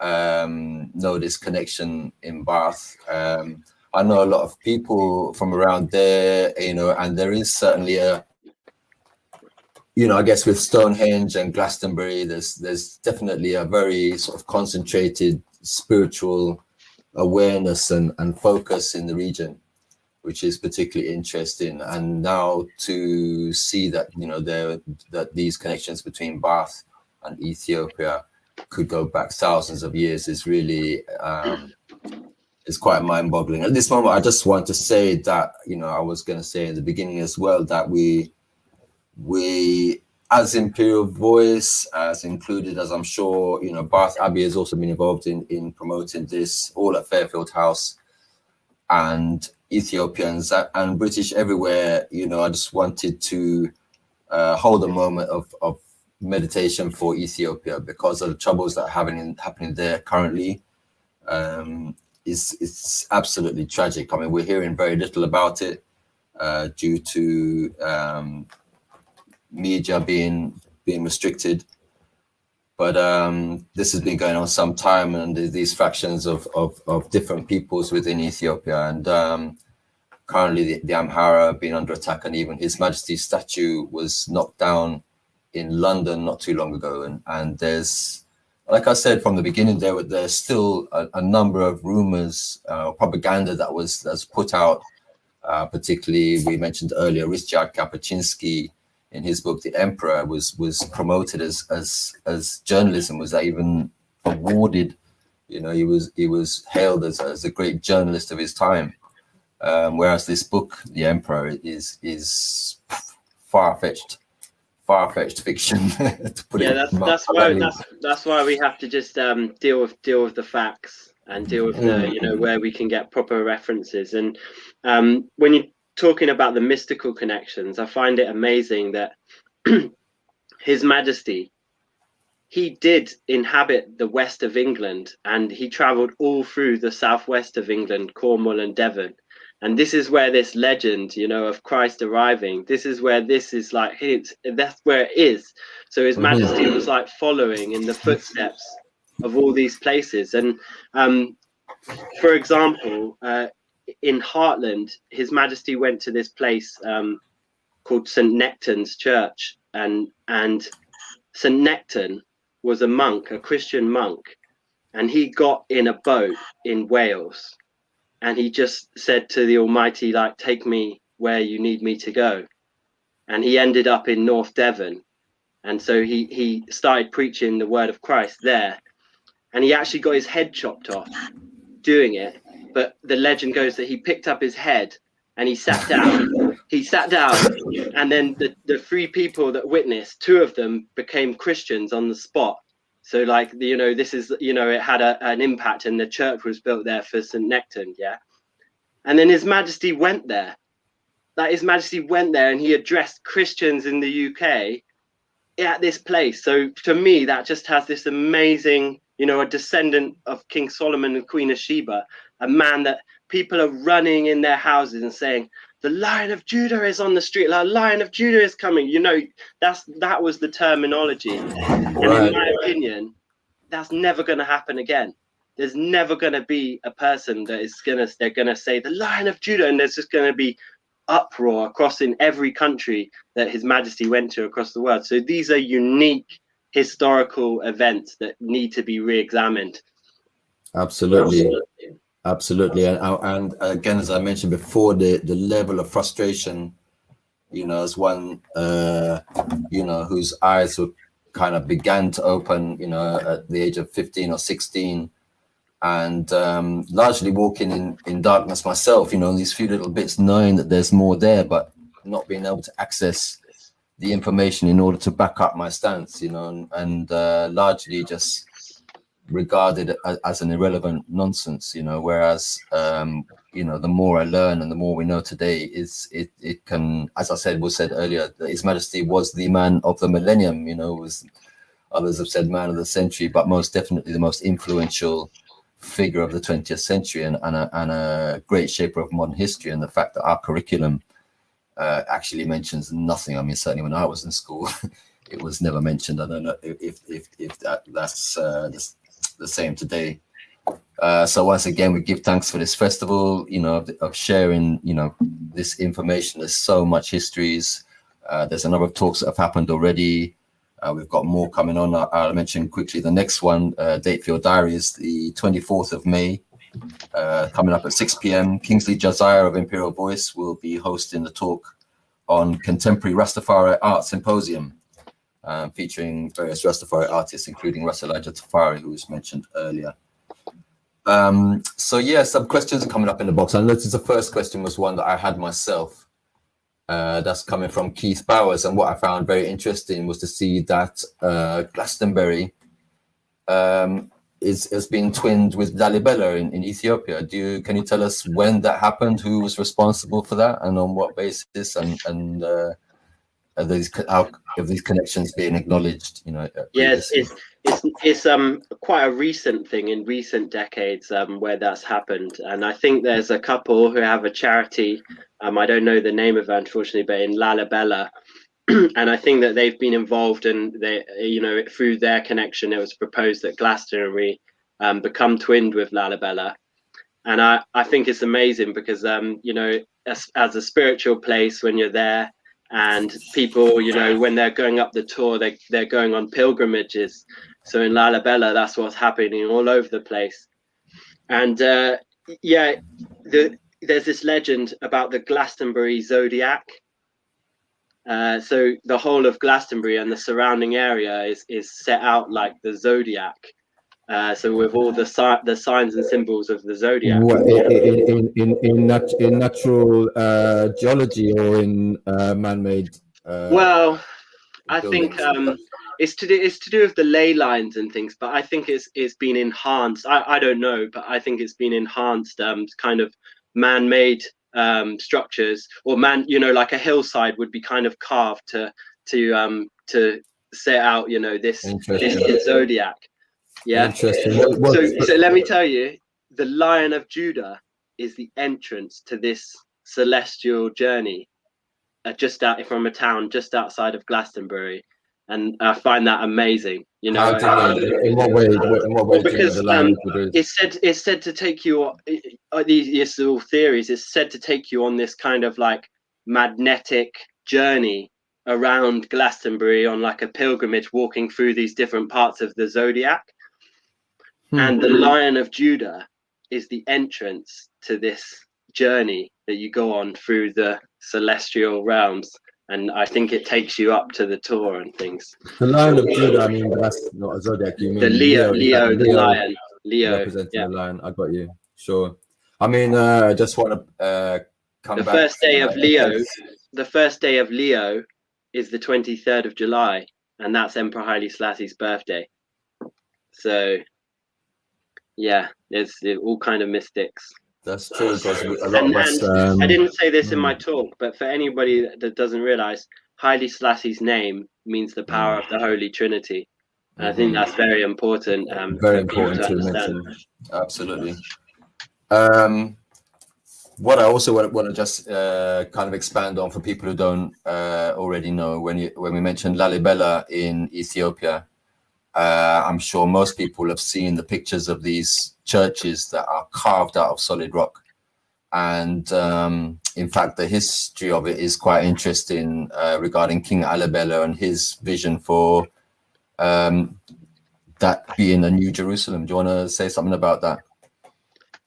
Speaker 3: know this connection in Bath. I know a lot of people from around there, and there is certainly a, I guess with Stonehenge and Glastonbury, there's definitely a very sort of concentrated spiritual awareness and focus in the region, which is particularly interesting. And now to see that that these connections between Bath and Ethiopia could go back thousands of years is really is quite mind-boggling. At this moment, I just want to say that I was going to say in the beginning as well that we as Imperial Voice, as included, as I'm sure Bath Abbey has also been involved in promoting this, all at Fairfield House, and Ethiopians and British everywhere. I just wanted to hold a moment of meditation for Ethiopia because of the troubles that are happening there currently. It's absolutely tragic. I mean, we're hearing very little about it due to media being restricted, but this has been going on some time, and these fractions of different peoples within Ethiopia, and currently the Amhara have been under attack, and even His Majesty's statue was knocked down in London not too long ago, and there's, like I said from the beginning, there's still a number of rumors, propaganda that's put out, particularly we mentioned earlier Ryszard Kapuscinski in his book The Emperor was promoted as journalism, was even awarded, he was hailed as a great journalist of his time, whereas this book The Emperor is far-fetched fiction to put it.
Speaker 1: That's why we have to just deal with the facts and deal with the where we can get proper references. And when you're talking about the mystical connections, I find it amazing that His Majesty, he did inhabit the west of England, and he traveled all through the southwest of England, Cornwall and Devon. And this is where this legend, of Christ arriving, that's where it is. So His Majesty was like following in the footsteps of all these places. And for example, in Heartland, His Majesty went to this place called St. Nectan's Church, and St. Nectan was a monk, a Christian monk, and he got in a boat in Wales. And he just said to the Almighty, like, take me where you need me to go. And he ended up in North Devon. And so he started preaching the word of Christ there. And he actually got his head chopped off doing it. But the legend goes that he picked up his head and he sat down he sat down, and then the three people that witnessed, two of them became Christians on the spot. So like, you know, this is, you know, it had an impact, and the church was built there for St. Nectan, yeah. And then His Majesty went there. Like, His Majesty went there and he addressed Christians in the UK at this place. So to me, that just has this amazing, you know, a descendant of King Solomon and Queen of Sheba, a man that people are running in their houses and saying, the Lion of Judah is on the street, the Lion of Judah is coming. You know, that was the terminology. And in my opinion, that's never going to happen again. There's never going to be a person that is they're going to say the Lion of Judah, and there's just going to be uproar across in every country that His Majesty went to across the world. So these are unique historical events that need to be re-examined.
Speaker 3: Absolutely. And again, as I mentioned before, the level of frustration, you know, as one, you know, whose eyes were kind of began to open, you know, at the age of 15 or 16, and largely walking in darkness myself, you know, these few little bits, knowing that there's more there, but not being able to access the information in order to back up my stance, you know, and largely just regarded as an irrelevant nonsense, you know, whereas, you know, the more I learn and the more we know today is it can, as I said, was said earlier, that His Majesty was the man of the millennium, you know, was, others have said man of the century, but most definitely the most influential figure of the 20th century, and a great shaper of modern history. And the fact that our curriculum actually mentions nothing. I mean, certainly when I was in school, it was never mentioned. I don't know if that's the same today. So once again, we give thanks for this festival, you know, of sharing, you know, this information. There's so much histories. There's a number of talks that have happened already. We've got more coming on. I'll mention quickly the next one. Date for your diary is the 24th of May, coming up at 6 p.m. Kingsley Josiah of Imperial Voice will be hosting the talk on Contemporary Rastafari Art Symposium, featuring various Rastafari artists, including Ras Elijah Tafari, who was mentioned earlier. So yeah, some questions are coming up in the box. I noticed the first question was one that I had myself. That's coming from Keith Bowers, and what I found very interesting was to see that Glastonbury is being twinned with Lalibela in Ethiopia. Can you tell us when that happened, who was responsible for that, and on what basis, and are these connections being acknowledged? You know,
Speaker 1: yes, it's quite a recent thing in recent decades where that's happened, and I think there's a couple who have a charity. I don't know the name of it, unfortunately, but in Lalibela, and I think that they've been involved, and they, you know, through their connection, it was proposed that Glastonbury become twinned with Lalibela, and I think it's amazing because you know, as a spiritual place, when you're there, and people, you know, when they're going up the tour, they're going on pilgrimages. So in Lalibela, that's what's happening all over the place, and yeah, there's this legend about the Glastonbury zodiac. So the whole of Glastonbury and the surrounding area is set out like the zodiac. So with all the signs and symbols of the zodiac.
Speaker 3: In natural geology, or in man-made?
Speaker 1: Well, I think it's to do with the ley lines and things, but I think it's been enhanced. I don't know, but I think it's been enhanced, kind of man-made structures, or you know, like a hillside would be kind of carved to set out, you know, this zodiac. Yeah.
Speaker 3: Interesting.
Speaker 1: So let me tell you, the Lion of Judah is the entrance to this celestial journey, just out from a town just outside of Glastonbury, and I find that amazing. You know,
Speaker 3: in what way?
Speaker 1: Well, because it's said to take you. These little theories is said to take you on this kind of like magnetic journey around Glastonbury on like a pilgrimage, walking through these different parts of the zodiac. And the Lion of Judah is the entrance to this journey that you go on through the celestial realms, and I think it takes you up to the tour and things.
Speaker 3: The Lion of Judah, I mean, that's not a zodiac. You mean
Speaker 1: the Leo, the lion, Leo
Speaker 3: representing the lion. I got you. Sure. I mean, I just want to come
Speaker 1: the
Speaker 3: back.
Speaker 1: first day of Leo. the first day of Leo is the 23rd of July, and that's Emperor Haile Selassie's birthday. So, yeah, there's all kind of mystics.
Speaker 3: That's true, because a lot of us.
Speaker 1: I didn't say this in my talk, but for anybody that doesn't realize, Haile Selassie's name means the power of the Holy Trinity. And I think that's very important.
Speaker 3: Very important to mention. Absolutely. What I also want to just kind of expand on for people who don't already know, when we mentioned Lalibela in Ethiopia, I'm sure most people have seen the pictures of these churches that are carved out of solid rock. And in fact, the history of it is quite interesting regarding King Alibela and his vision for that being a new Jerusalem. Do you want to say something about that?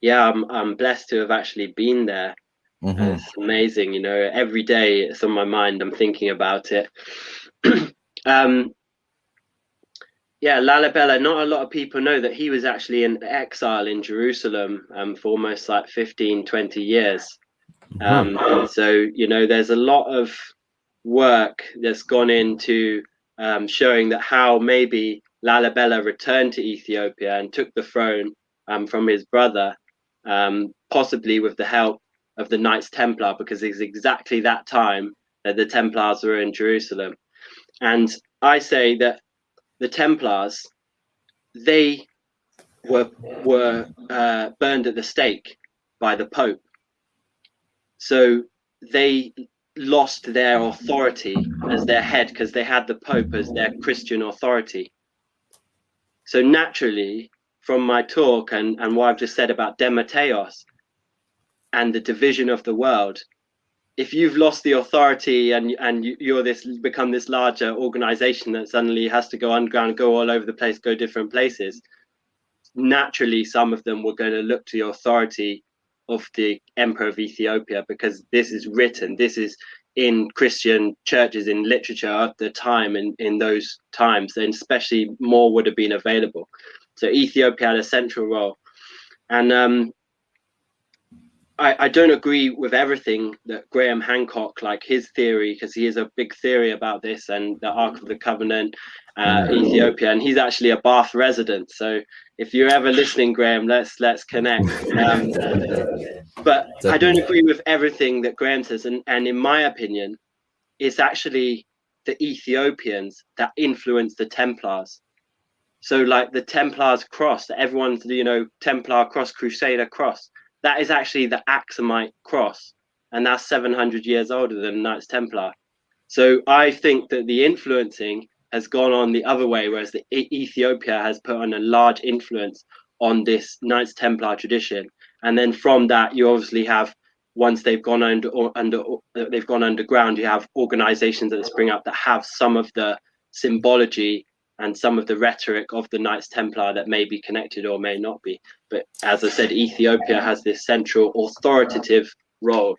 Speaker 1: Yeah, I'm blessed to have actually been there. It's amazing, you know, every day it's on my mind. I'm thinking about it. Yeah, Lalibela, not a lot of people know that he was actually in exile in Jerusalem for almost like 15, 20 years. So, you know, there's a lot of work that's gone into showing that how maybe Lalibela returned to Ethiopia and took the throne from his brother, possibly with the help of the Knights Templar, because it's exactly that time that the Templars were in Jerusalem. And I say that the Templars, they were burned at the stake by the Pope. So they lost their authority as their head because they had the Pope as their Christian authority. So naturally, from my talk and what I've just said about Demeteos and the division of the world, if you've lost the authority and you're become this larger organization that suddenly has to go underground, go all over the place, go different places, naturally some of them were going to look to the authority of the Emperor of Ethiopia, because this is written, this is in Christian churches, in literature of the time, in those times, and especially more would have been available. So Ethiopia had a central role. And I don't agree with everything that Graham Hancock, like his theory, because he has a big theory about this and the Ark of the Covenant, Ethiopia, and he's actually a Bath resident. So if you're ever listening, Graham, let's connect. But I don't agree with everything that Graham says, and in my opinion, it's actually the Ethiopians that influenced the Templars. So like the Templars cross, everyone's, you know, Templar cross, Crusader cross, that is actually the Axumite cross, and that's 700 years older than Knights Templar. So I think that the influencing has gone on the other way, whereas the Ethiopia has put on a large influence on this Knights Templar tradition. And then from that, you obviously have, once they've gone they've gone underground, you have organizations that spring up that have some of the symbology and some of the rhetoric of the Knights Templar that may be connected or may not be. But as I said, Ethiopia has this central authoritative role.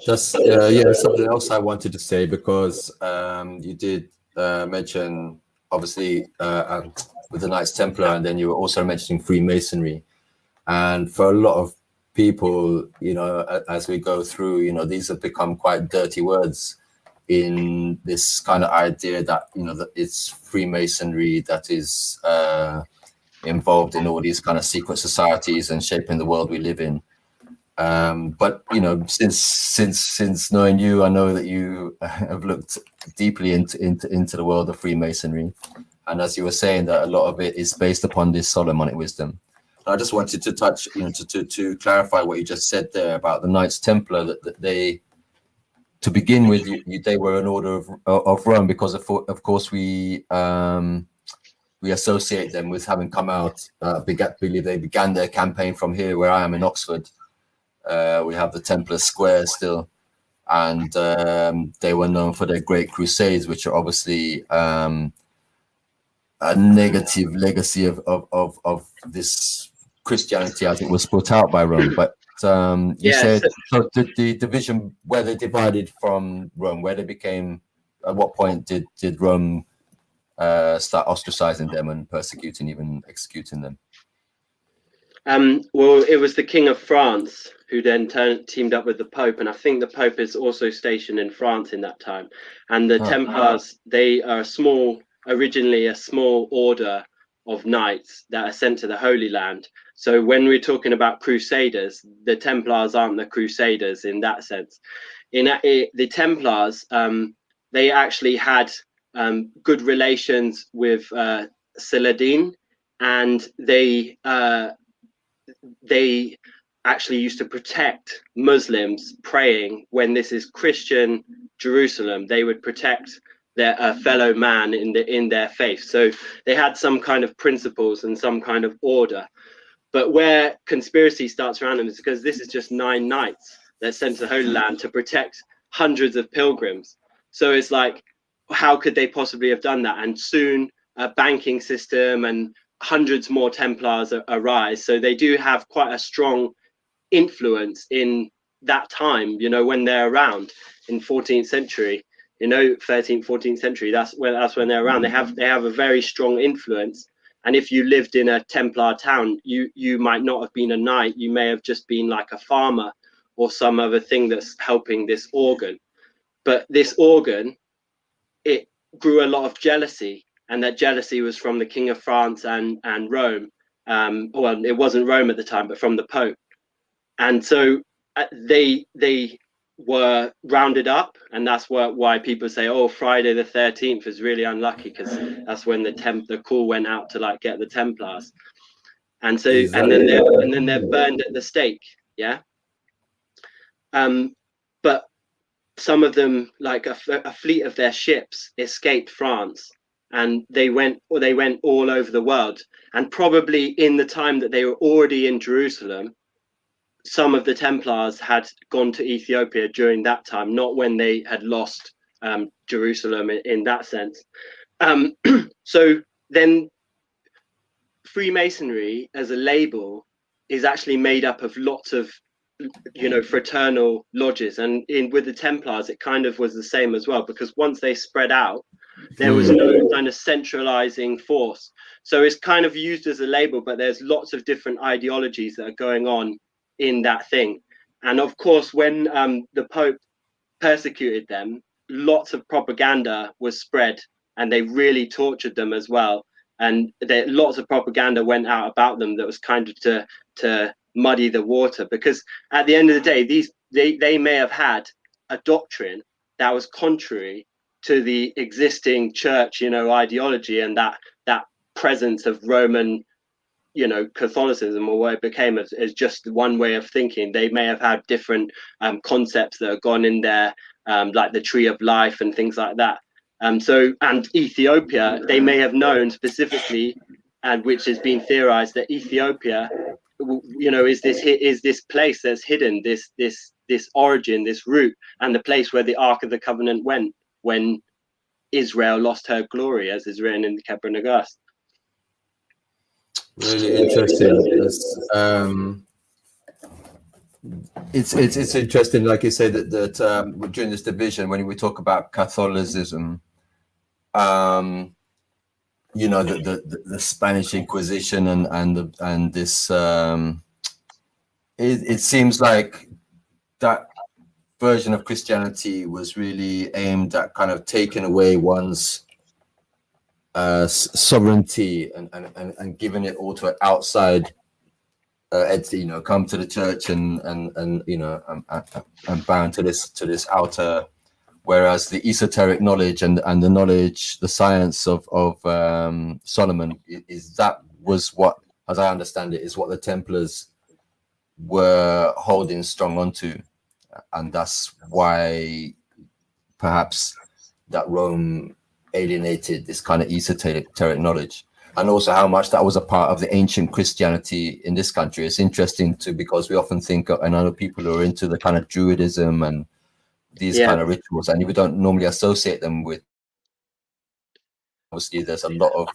Speaker 3: Just something else I wanted to say, because you did mention, obviously, with the Knights Templar, and then you were also mentioning Freemasonry. And for a lot of people, you know, as we go through, you know, these have become quite dirty words in this kind of idea that, you know, that it's Freemasonry that is involved in all these kind of secret societies and shaping the world we live in. But you know, since knowing you, I know that you have looked deeply into the world of Freemasonry, and as you were saying, that a lot of it is based upon this Solomonic wisdom. I just wanted to touch, you know, to clarify what you just said there about the Knights Templar, that they, to begin with, they were an order of Rome, because of course we associate them with having come out. Believe they began their campaign from here, where I am in Oxford. We have the Templar Square still, and they were known for their great crusades, which are obviously a negative legacy of this Christianity as it was put out by Rome. But you said so the division, where they divided from Rome, where they became, at what point did Rome start ostracizing them and persecuting, even executing them?
Speaker 1: Well, it was the King of France who then teamed up with the Pope, and I think the Pope is also stationed in France in that time. And the Templars, they are originally a small order of knights that are sent to the Holy Land. So when we're talking about Crusaders, the Templars aren't the Crusaders in that sense. The Templars, they actually had good relations with Saladin, and they actually used to protect Muslims praying when this is Christian Jerusalem. They would protect their fellow man in their faith. So they had some kind of principles and some kind of order. But where conspiracy starts around them is because this is just 9 knights that sent to the Holy Land to protect hundreds of pilgrims. So it's like, how could they possibly have done that? And soon a banking system and hundreds more Templars arise. So they do have quite a strong influence in that time, when they're around in 14th century, 13th, 14th century. That's when they're around. They have a very strong influence. And if you lived in a Templar town, you might not have been a knight. You may have just been like a farmer or some other thing that's helping this organ. But this organ, it grew a lot of jealousy, and that jealousy was from the King of France and Rome. Well, it wasn't Rome at the time, but from the Pope. And so they were rounded up, and that's why people say, oh, Friday the 13th is really unlucky, because that's when the call went out to like get the Templars. And so exactly. and then they're burned at the stake. Yeah. But some of them, like a fleet of their ships, escaped France, and they went all over the world. And probably in the time that they were already in Jerusalem, some of the Templars had gone to Ethiopia during that time, not when they had lost Jerusalem in that sense. So then Freemasonry as a label is actually made up of lots of fraternal lodges, and with the Templars it kind of was the same as well, because once they spread out, there was no kind of centralizing force. So it's kind of used as a label, but there's lots of different ideologies that are going on in that thing. And of course, when the Pope persecuted them, lots of propaganda was spread, and they really tortured them as well. And lots of propaganda went out about them that was kind of to muddy the water, because at the end of the day, they may have had a doctrine that was contrary to the existing church, ideology, and that presence of Roman, Catholicism, or what it became as just one way of thinking. They may have had different concepts that have gone in there, like the tree of life and things like that. And Ethiopia, they may have known specifically, and which has been theorized, that Ethiopia, is this place that's hidden, this origin, this root, and the place where the Ark of the Covenant went when Israel lost her glory, as is written in the Kebra Nagast.
Speaker 3: Really interesting. It's interesting, like you say, that during this division, when we talk about Catholicism, the Spanish Inquisition and this, it seems like that version of Christianity was really aimed at kind of taking away one's sovereignty and giving it all to an outside entity, come to the church and bound to this outer. Whereas the esoteric knowledge and the knowledge, the science of Solomon was what, as I understand it, is what the Templars were holding strong onto, and that's why perhaps that Rome alienated this kind of esoteric knowledge, and also how much that was a part of the ancient Christianity in this country. It's interesting too, because we often think of, and I know people who are into the kind of Druidism and these kind of rituals, and we don't normally associate them with. Obviously, there's a lot of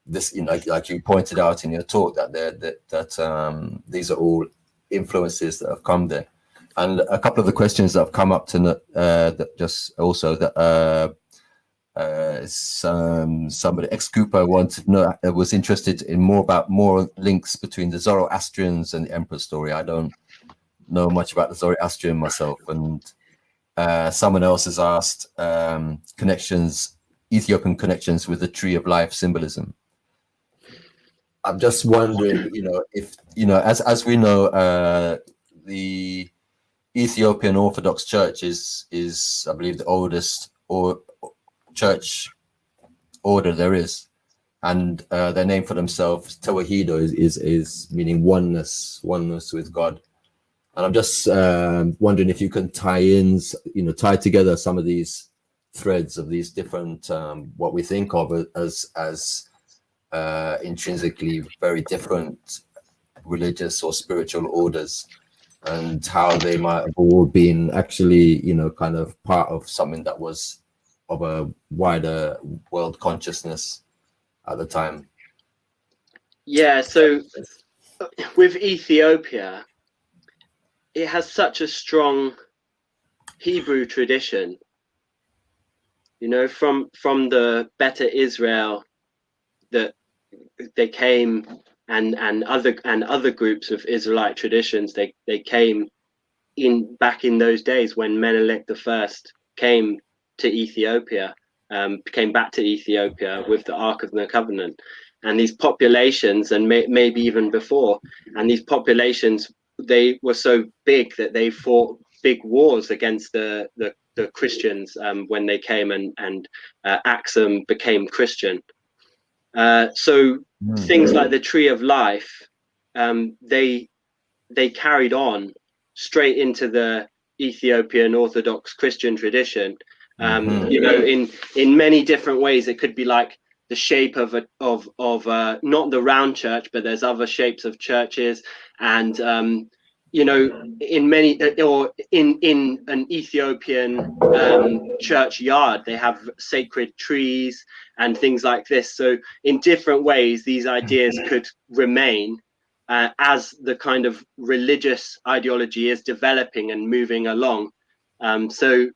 Speaker 3: this, like you pointed out in your talk, that these are all influences that have come there. And a couple of the questions that have come up to that just also that Somebody ex-Cooper wanted to know, was interested in more links between the Zoroastrians and the Emperor story. I don't know much about the Zoroastrian myself, and someone else has asked Ethiopian connections with the Tree of Life symbolism. I'm just wondering, if as we know, the Ethiopian Orthodox Church is I believe the oldest church order there is, and their name for themselves, Tewahedo, is meaning oneness with God. And I'm just wondering if you can tie together some of these threads of these different what we think of as intrinsically very different religious or spiritual orders, and how they might have all been actually, kind of part of something that was of a wider world consciousness at the time.
Speaker 1: Yeah, so with Ethiopia, it has such a strong Hebrew tradition, from the Beta Israel that they came, and other groups of Israelite traditions, they came back in those days when Menelik I came to Ethiopia, came back to Ethiopia with the Ark of the Covenant, and these populations, and maybe even before, and these populations, they were so big that they fought big wars against the Christians when they came, and Axum became Christian. So things like the Tree of Life, they carried on straight into the Ethiopian Orthodox Christian tradition. In many different ways. It could be like the shape of not the round church, but there's other shapes of churches, and in many, or in an Ethiopian churchyard, they have sacred trees and things like this. So in different ways, these ideas could remain as the kind of religious ideology is developing and moving along. So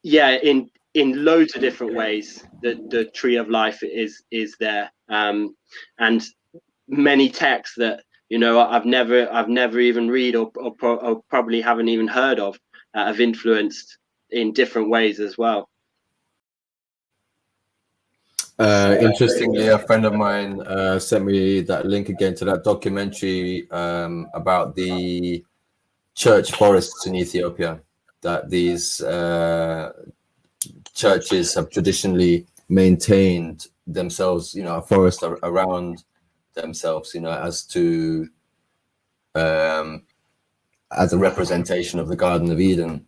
Speaker 1: yeah, in loads of different ways, the Tree of Life is there, and many texts that I've never even read or probably haven't even heard of have influenced in different ways as well.
Speaker 3: Interestingly, a friend of mine sent me that link again to that documentary about the church forests in Ethiopia, that these churches have traditionally maintained themselves, a forest around themselves, as a representation of the Garden of Eden.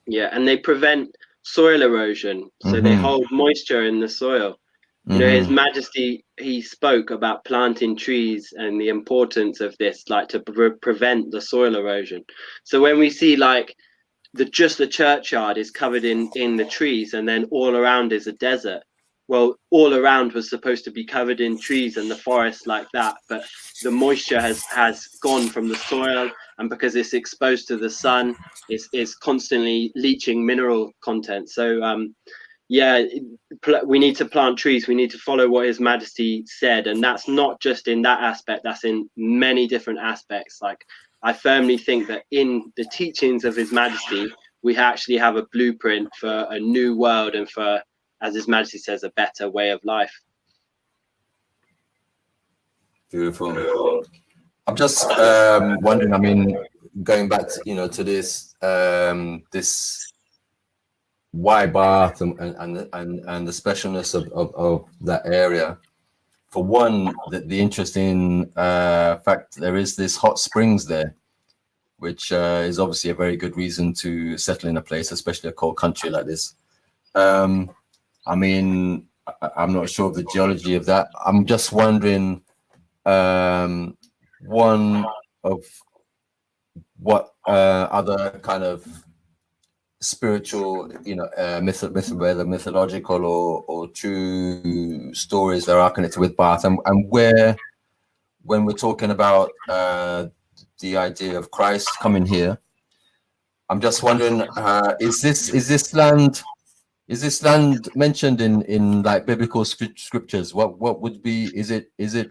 Speaker 1: Yeah, and they prevent soil erosion, so they hold moisture in the soil. His Majesty, he spoke about planting trees and the importance of this, like to prevent the soil erosion. So when we see like the churchyard is covered in the trees, and then all around is a desert. Well, all around was supposed to be covered in trees and the forest like that, but the moisture has gone from the soil, and because it's exposed to the sun, it's constantly leaching mineral content. So yeah, we need to plant trees. We need to follow what His Majesty said, and that's not just in that aspect. That's in many different aspects. Like, I firmly think that in the teachings of His Majesty, we actually have a blueprint for a new world and for, as His Majesty says, a better way of life.
Speaker 3: Beautiful. I'm just wondering, I mean, going back to, to this this why Bath and the specialness of that area. For one, the interesting fact, there is this hot springs there, which is obviously a very good reason to settle in a place, especially a cold country like this. I mean, I'm not sure of the geology of that. I'm just wondering, one of what other kind of spiritual, whether mythological or true stories that are connected with Bath, and where, when we're talking about the idea of Christ coming here, I'm just wondering, is this land Is this land mentioned in like biblical scriptures? What would be? Is it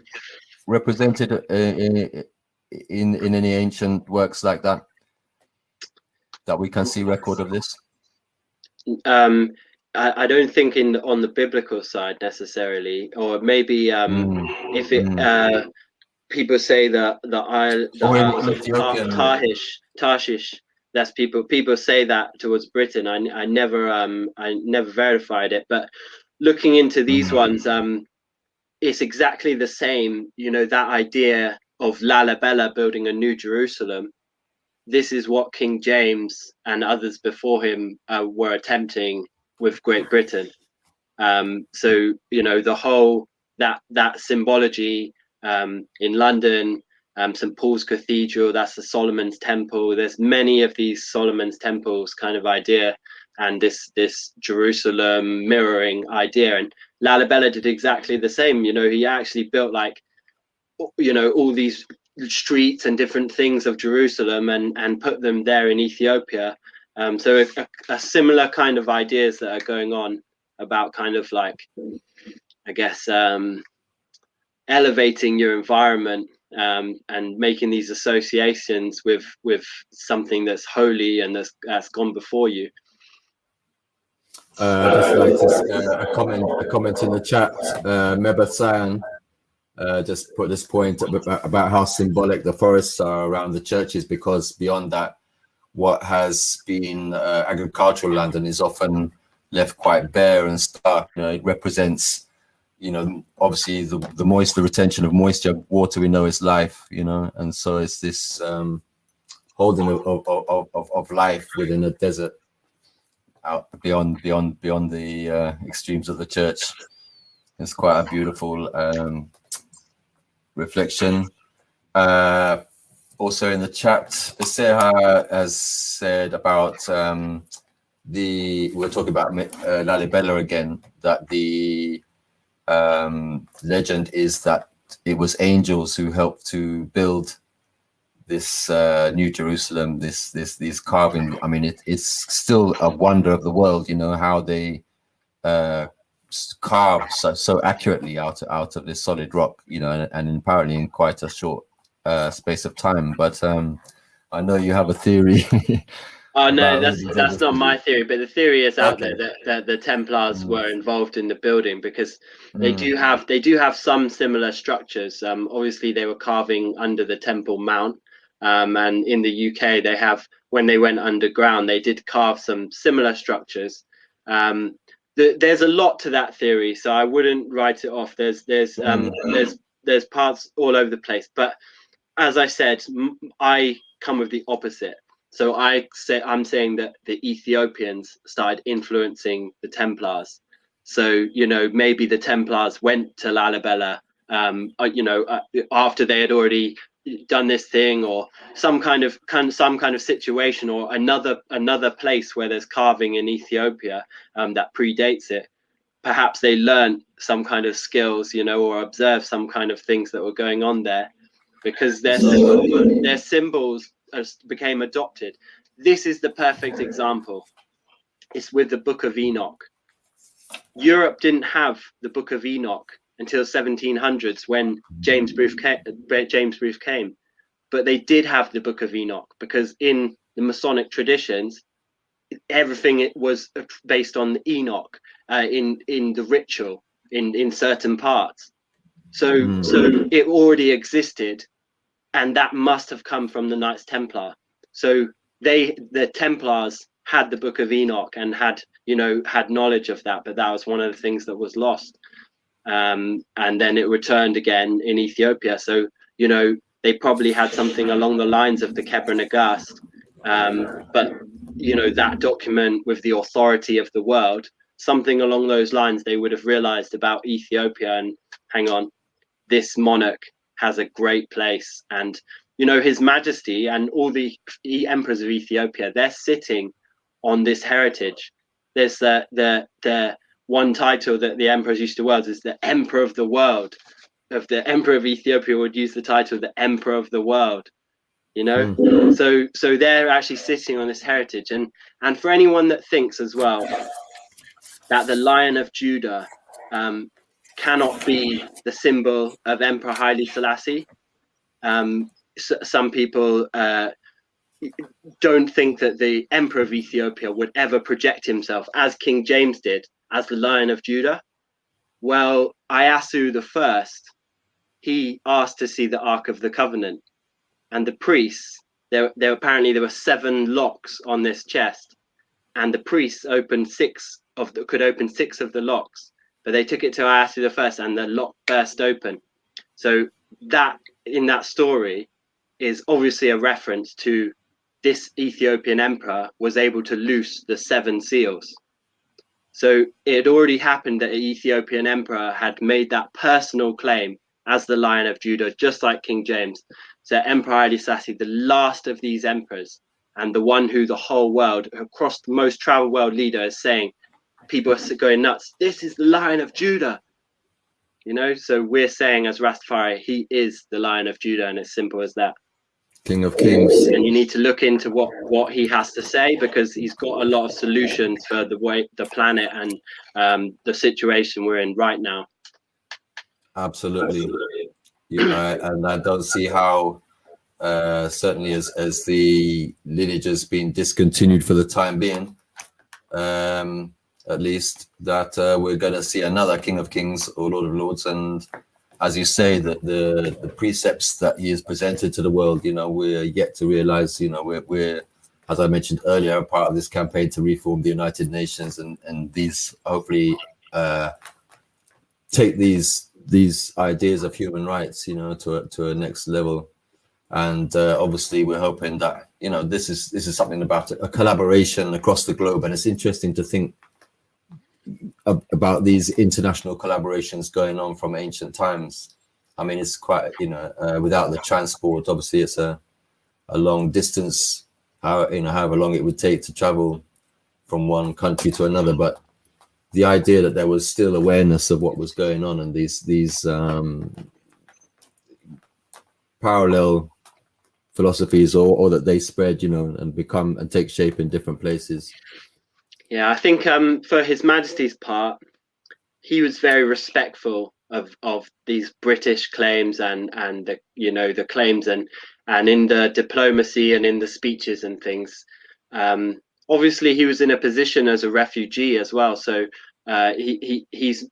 Speaker 3: represented in any ancient works like that we can see record of this?
Speaker 1: I don't think on the biblical side necessarily, or maybe if it people say that the
Speaker 3: Or in
Speaker 1: Isles of
Speaker 3: Ethiopian?
Speaker 1: Tarshish. That's people say that towards Britain. I never verified it, but looking into these ones, it's exactly the same. You know, that idea of Lalibela building a new Jerusalem. This is what King James and others before him were attempting with Great Britain. So you know, the whole that symbology in London, St. Paul's Cathedral, that's the Solomon's Temple. There's many of these Solomon's Temples kind of idea, and this Jerusalem mirroring idea. And Lalibela did exactly the same. You know, he actually built like, you know, all these streets and different things of Jerusalem and put them there in Ethiopia. So a similar kind of ideas that are going on about kind of like, I guess, elevating your environment and making these associations with something that's holy and that's gone before you.
Speaker 3: Just noticed a comment in the chat. Meba Sayan just put this point about how symbolic the forests are around the churches, because beyond that, what has been agricultural land and is often left quite bare and stark. You know, it represents, you know, obviously the retention of moisture. Water, we know, is life. You know, and so it's this holding of life within a desert, out beyond the extremes of the church. It's quite a beautiful reflection. Also in the chat, Seha has said about we're talking about Lalibela again, that the legend is that it was angels who helped to build this New Jerusalem, these carving. I mean, it's still a wonder of the world, you know, how they carve so accurately out of this solid rock, you know, and apparently in quite a short space of time. But I know you have a theory.
Speaker 1: Oh no, that's not my theory, but the theory is out there that the Templars were involved in the building, because they do have some similar structures. Obviously they were carving under the Temple Mount, and in the UK they have, when they went underground, they did carve some similar structures. There's a lot to that theory, so I wouldn't write it off. There's parts all over the place, but as I said, I come with the opposite. So I'm saying that the Ethiopians started influencing the Templars. So, you know, maybe the Templars went to Lalibela, you know, after they had already done this thing, or some kind of situation, or another place where there's carving in Ethiopia that predates it. Perhaps they learned some kind of skills, you know, or observed some kind of things that were going on there, because their symbols became adopted. This is the perfect example. It's with the Book of Enoch. Europe didn't have the Book of Enoch until 1700s, when James Bruce came. But they did have the Book of Enoch, because in the Masonic traditions, everything was based on Enoch, in the ritual, in certain parts. So it already existed, and that must have come from the Knights Templar. So the Templars had the Book of Enoch and had knowledge of that, but that was one of the things that was lost. And then it returned again in Ethiopia. So, you know, they probably had something along the lines of the Kebra Nagast. But, you know, that document with the authority of the world, something along those lines, they would have realized about Ethiopia, and hang on, this monarch has a great place. And, you know, His Majesty and all the emperors of Ethiopia, they're sitting on this heritage. There's the one title that the emperors used to wield is the Emperor of the World. If the Emperor of Ethiopia would use the title the Emperor of the World, you know. So they're actually sitting on this heritage. And for anyone that thinks as well that the Lion of Judah cannot be the symbol of Emperor Haile Selassie. Some people don't think that the Emperor of Ethiopia would ever project himself, as King James did, as the Lion of Judah. Well, Iasu the First, he asked to see the Ark of the Covenant, and the priests, there apparently there were 7 locks on this chest, and the priests could open 6 of the locks, but they took it to Iasu the First, and the lock burst open. So that in that story is obviously a reference to this Ethiopian emperor was able to loose the 7 seals. So it had already happened that the Ethiopian emperor had made that personal claim as the Lion of Judah, just like King James. So Emperor Haile Selassie, the last of these emperors, and the one who the whole world, across the most traveled world leader, is saying, people are going nuts, this is the Lion of Judah. You know, so we're saying as Rastafari, he is the Lion of Judah, and it's simple as that.
Speaker 3: King of Kings.
Speaker 1: And you need to look into what he has to say, because he's got a lot of solutions for the planet and the situation we're in right now.
Speaker 3: Absolutely. And I don't see how, certainly as the lineage has been discontinued for the time being, at least, that we're going to see another King of Kings or Lord of Lords. And as you say, that the precepts that he has presented to the world, you know, we're yet to realize, you know, we're as I mentioned earlier, part of this campaign to reform the United Nations, and these hopefully take these ideas of human rights, you know, to a next level. And obviously we're hoping that, you know, this is something about a collaboration across the globe. And it's interesting to think about these international collaborations going on from ancient times. I mean, it's quite, you know, without the transport, obviously it's a long distance, however long it would take to travel from one country to another. But the idea that there was still awareness of what was going on, and these parallel philosophies, or that they spread, you know, and become and take shape in different places. Yeah,
Speaker 1: I think for His Majesty's part, he was very respectful of these British claims and the, you know, the claims and in the diplomacy and in the speeches and things. Obviously, he was in a position as a refugee as well. So he's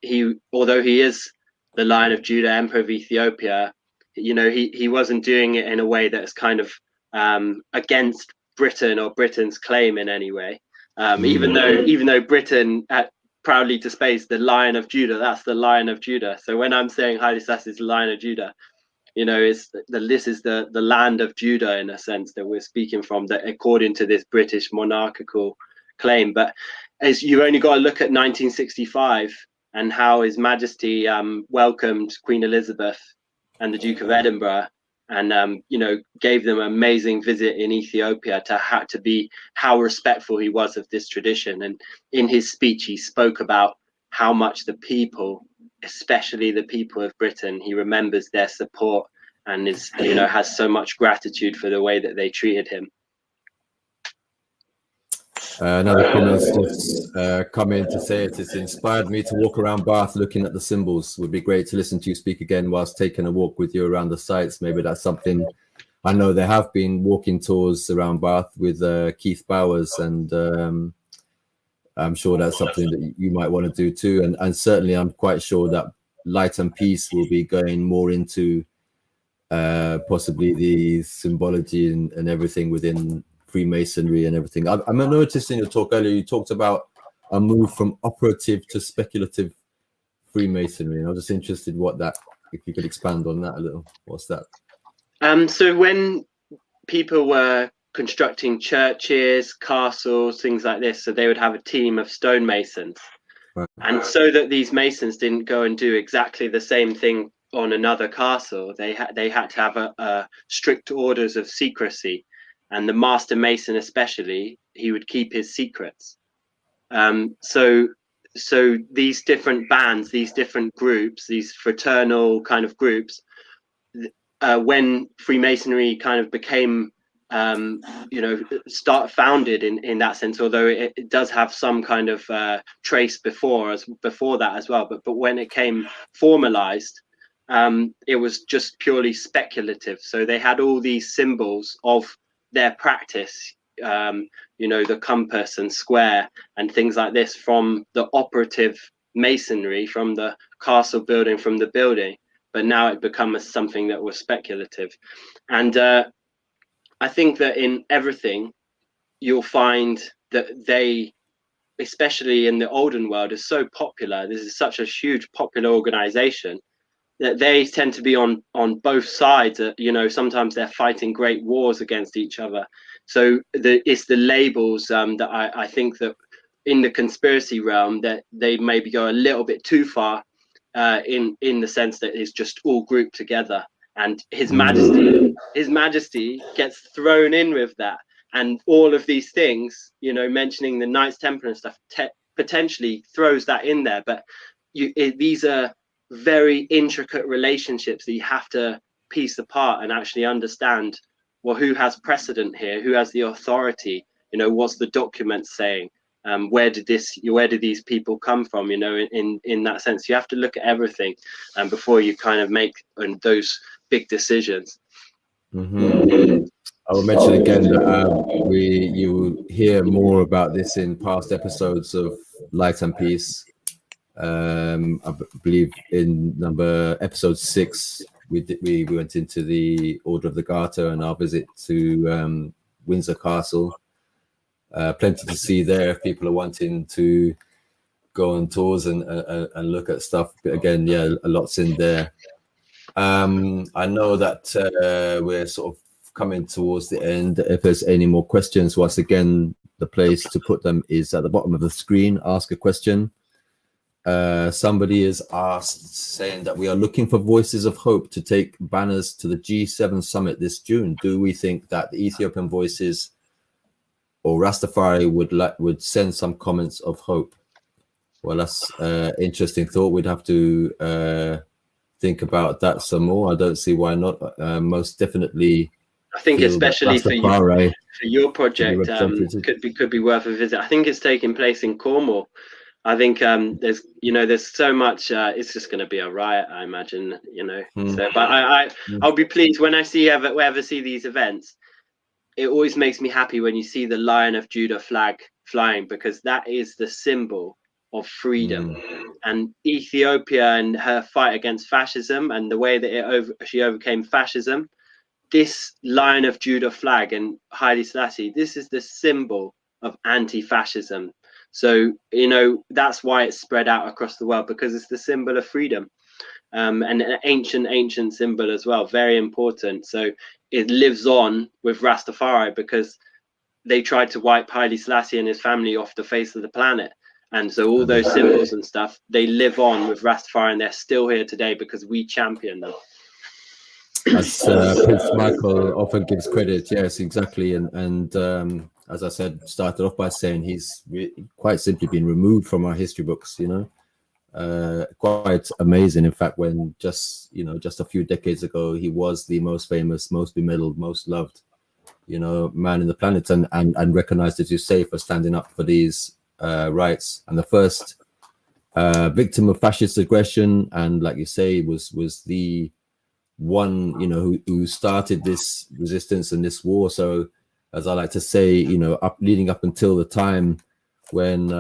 Speaker 1: although he is the Lion of Judah, Emperor of Ethiopia, you know, he wasn't doing it in a way that's kind of against Britain or Britain's claim in any way. Even though Britain proudly displays the Lion of Judah, that's the Lion of Judah. So when I'm saying Haile Selassie is the Lion of Judah, you know, this is the land of Judah in a sense that we're speaking from, that according to this British monarchical claim. But as you only got to look at 1965 and how His Majesty welcomed Queen Elizabeth and the Duke of Edinburgh, and you know, gave them an amazing visit in Ethiopia, to be how respectful he was of this tradition. And in his speech, he spoke about how much the people, especially the people of Britain, he remembers their support and is, you know, has so much gratitude for the way that they treated him.
Speaker 3: Another comment's just come in to say it's inspired me to walk around Bath looking at the symbols. Would be great to listen to you speak again whilst taking a walk with you around the sites. Maybe that's something. I know there have been walking tours around Bath with Keith Bowers, and I'm sure that's something that you might want to do too. And certainly I'm quite sure that Light and Peace will be going more into possibly the symbology and everything within Freemasonry and everything. I noticed in your talk earlier, you talked about a move from operative to speculative Freemasonry, and I was just interested if you could expand on that a little. What's that?
Speaker 1: So when people were constructing churches, castles, things like this, so they would have a team of stonemasons, right. And so that these masons didn't go and do exactly the same thing on another castle, they had to have a strict orders of secrecy. And the master mason especially, he would keep his secrets. So these different bands, these different groups, these fraternal kind of groups, when Freemasonry kind of became founded in that sense, although it does have some kind of trace before that as well. But when it came formalized, it was just purely speculative. So they had all these symbols of their practice, the compass and square and things like this from the operative masonry, from the castle building, from the building. But now it becomes something that was speculative. And I think that in everything, you'll find that they, especially in the olden world, is so popular. This is such a huge popular organization that they tend to be on both sides. Sometimes they're fighting great wars against each other. So it's the labels that I think that in the conspiracy realm that they maybe go a little bit too far in the sense that it's just all grouped together. And His Majesty gets thrown in with that, and all of these things, mentioning the Knights Templar and stuff, potentially throws that in there. But these are very intricate relationships that you have to piece apart and actually understand. Well, who has precedent here? Who has the authority? What's the document saying? Where did these people come from? In that sense, you have to look at everything before you kind of make those big decisions.
Speaker 3: Mm-hmm. I will mention again that you will hear more about this in past episodes of Light and Peace. I believe in episode 6, we went into the Order of the Garter and our visit to Windsor Castle. Plenty to see there if people are wanting to go on tours and look at stuff. But again, a lot's in there. I know that we're sort of coming towards the end. If there's any more questions, once again, the place to put them is at the bottom of the screen. Ask a question. Somebody is asked, saying that we are looking for voices of hope to take banners to the G7 summit this June. Do we think that the Ethiopian voices or Rastafari would send some comments of hope? Well, that's interesting thought. We'd have to think about that some more. I don't see why not. Most definitely,
Speaker 1: I think especially for your project, could be worth a visit. I think it's taking place in Cornwall. I think there's so much. It's just going to be a riot, I imagine. So, but I'll be pleased when I ever see these events. It always makes me happy when you see the Lion of Judah flag flying, because that is the symbol of freedom. And Ethiopia and her fight against fascism and the way that she overcame fascism, this Lion of Judah flag and Haile Selassie, this is the symbol of anti-fascism. So, that's why it's spread out across the world, because it's the symbol of freedom. And an ancient symbol as well, very important. So it lives on with Rastafari because they tried to wipe Haile Selassie and his family off the face of the planet. And so all those symbols and stuff, they live on with Rastafari, and they're still here today because we champion them.
Speaker 3: As Prince Michael often gives credit, yes, exactly. And as I said, started off by saying he's quite simply been removed from our history books, quite amazing. In fact, when just a few decades ago, he was the most famous, most bemedaled, most loved, man in the planet, and recognized, as you say, for standing up for these rights, and the first victim of fascist aggression, and like you say, was the one who started this resistance and this war. So, as I like to say, leading up until the time when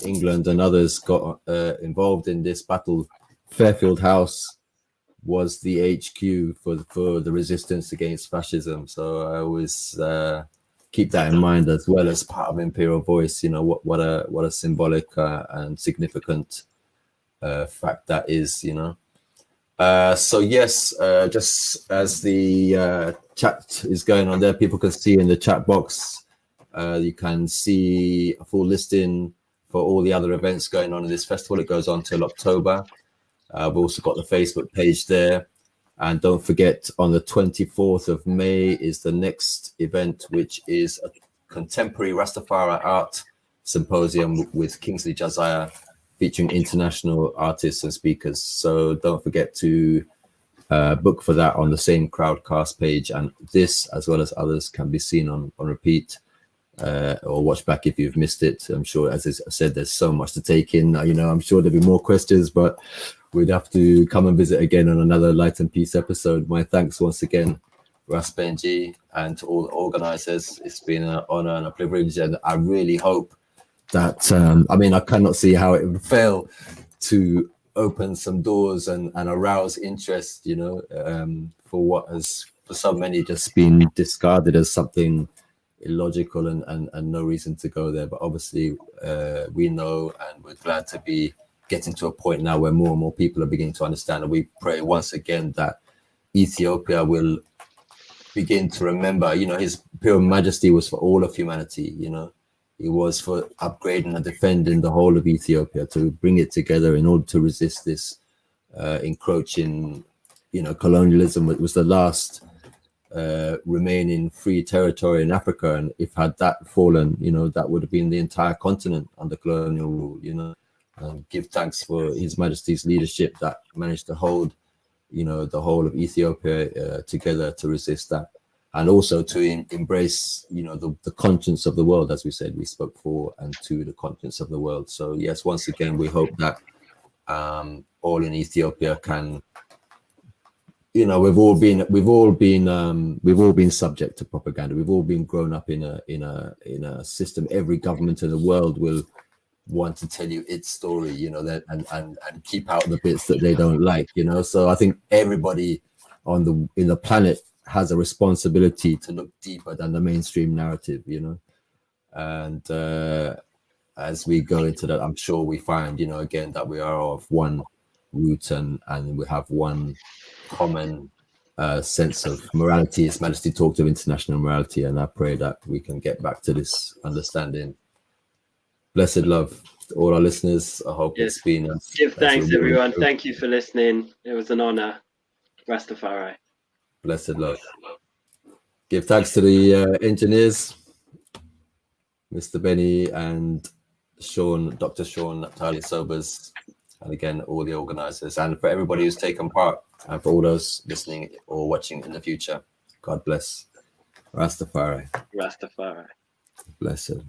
Speaker 3: England and others got involved in this battle, Fairfield House was the HQ for the resistance against fascism. So I always keep that in mind, as well as part of Imperial Voice. What a symbolic and significant fact that is. So yes, just as the chat is going on there, people can see in the chat box. You can see a full listing for all the other events going on in this festival. It goes on till October. We've also got the Facebook page there. And don't forget, on the 24th of May is the next event, which is a contemporary Rastafari art symposium with Kingsley Josiah, featuring international artists and speakers. So don't forget to book for that on the same Crowdcast page, and this as well as others can be seen on repeat or watch back if you've missed it. I'm sure, as I said, there's so much to take in. I'm sure there'll be more questions, but we'd have to come and visit again on another Light and Peace episode. My thanks once again, Ras Benji, and to all the organizers. It's been an honor and a privilege, and I really hope that I cannot see how it would fail to open some doors and arouse interest, for what has for so many just been discarded as something illogical and no reason to go there. But obviously we know, and we're glad to be getting to a point now where more and more people are beginning to understand, and we pray once again that Ethiopia will begin to remember, his Imperial Majesty was for all of humanity, It was for upgrading and defending the whole of Ethiopia, to bring it together in order to resist this encroaching, colonialism. It was the last remaining free territory in Africa, and if had that fallen, that would have been the entire continent under colonial rule. Give thanks for His Majesty's leadership that managed to hold, the whole of Ethiopia together to resist that. And also to embrace, the conscience of the world, as we said, we spoke for and to the conscience of the world. So yes, once again, we hope that all in Ethiopia can, we've all been subject to propaganda. We've all been grown up in a system. Every government in the world will want to tell you its story, that and keep out the bits that they don't like, So I think everybody in the planet has a responsibility to look deeper than the mainstream narrative, and as we go into that, I'm sure we find, again, that we are of one root and we have one common sense of morality. His Majesty talked of international morality, and I pray that we can get back to this understanding. Blessed love to all our listeners. I hope it's been
Speaker 1: give thanks, everyone. Thank you for listening. It was an honor. Rastafari.
Speaker 3: Blessed love. Give thanks to the engineers, Mr. Benny and Sean, Dr. Sean Naphtali Sobers, and again, all the organizers, and for everybody who's taken part, and for all those listening or watching in the future. God bless. Rastafari.
Speaker 1: Rastafari.
Speaker 3: Blessed.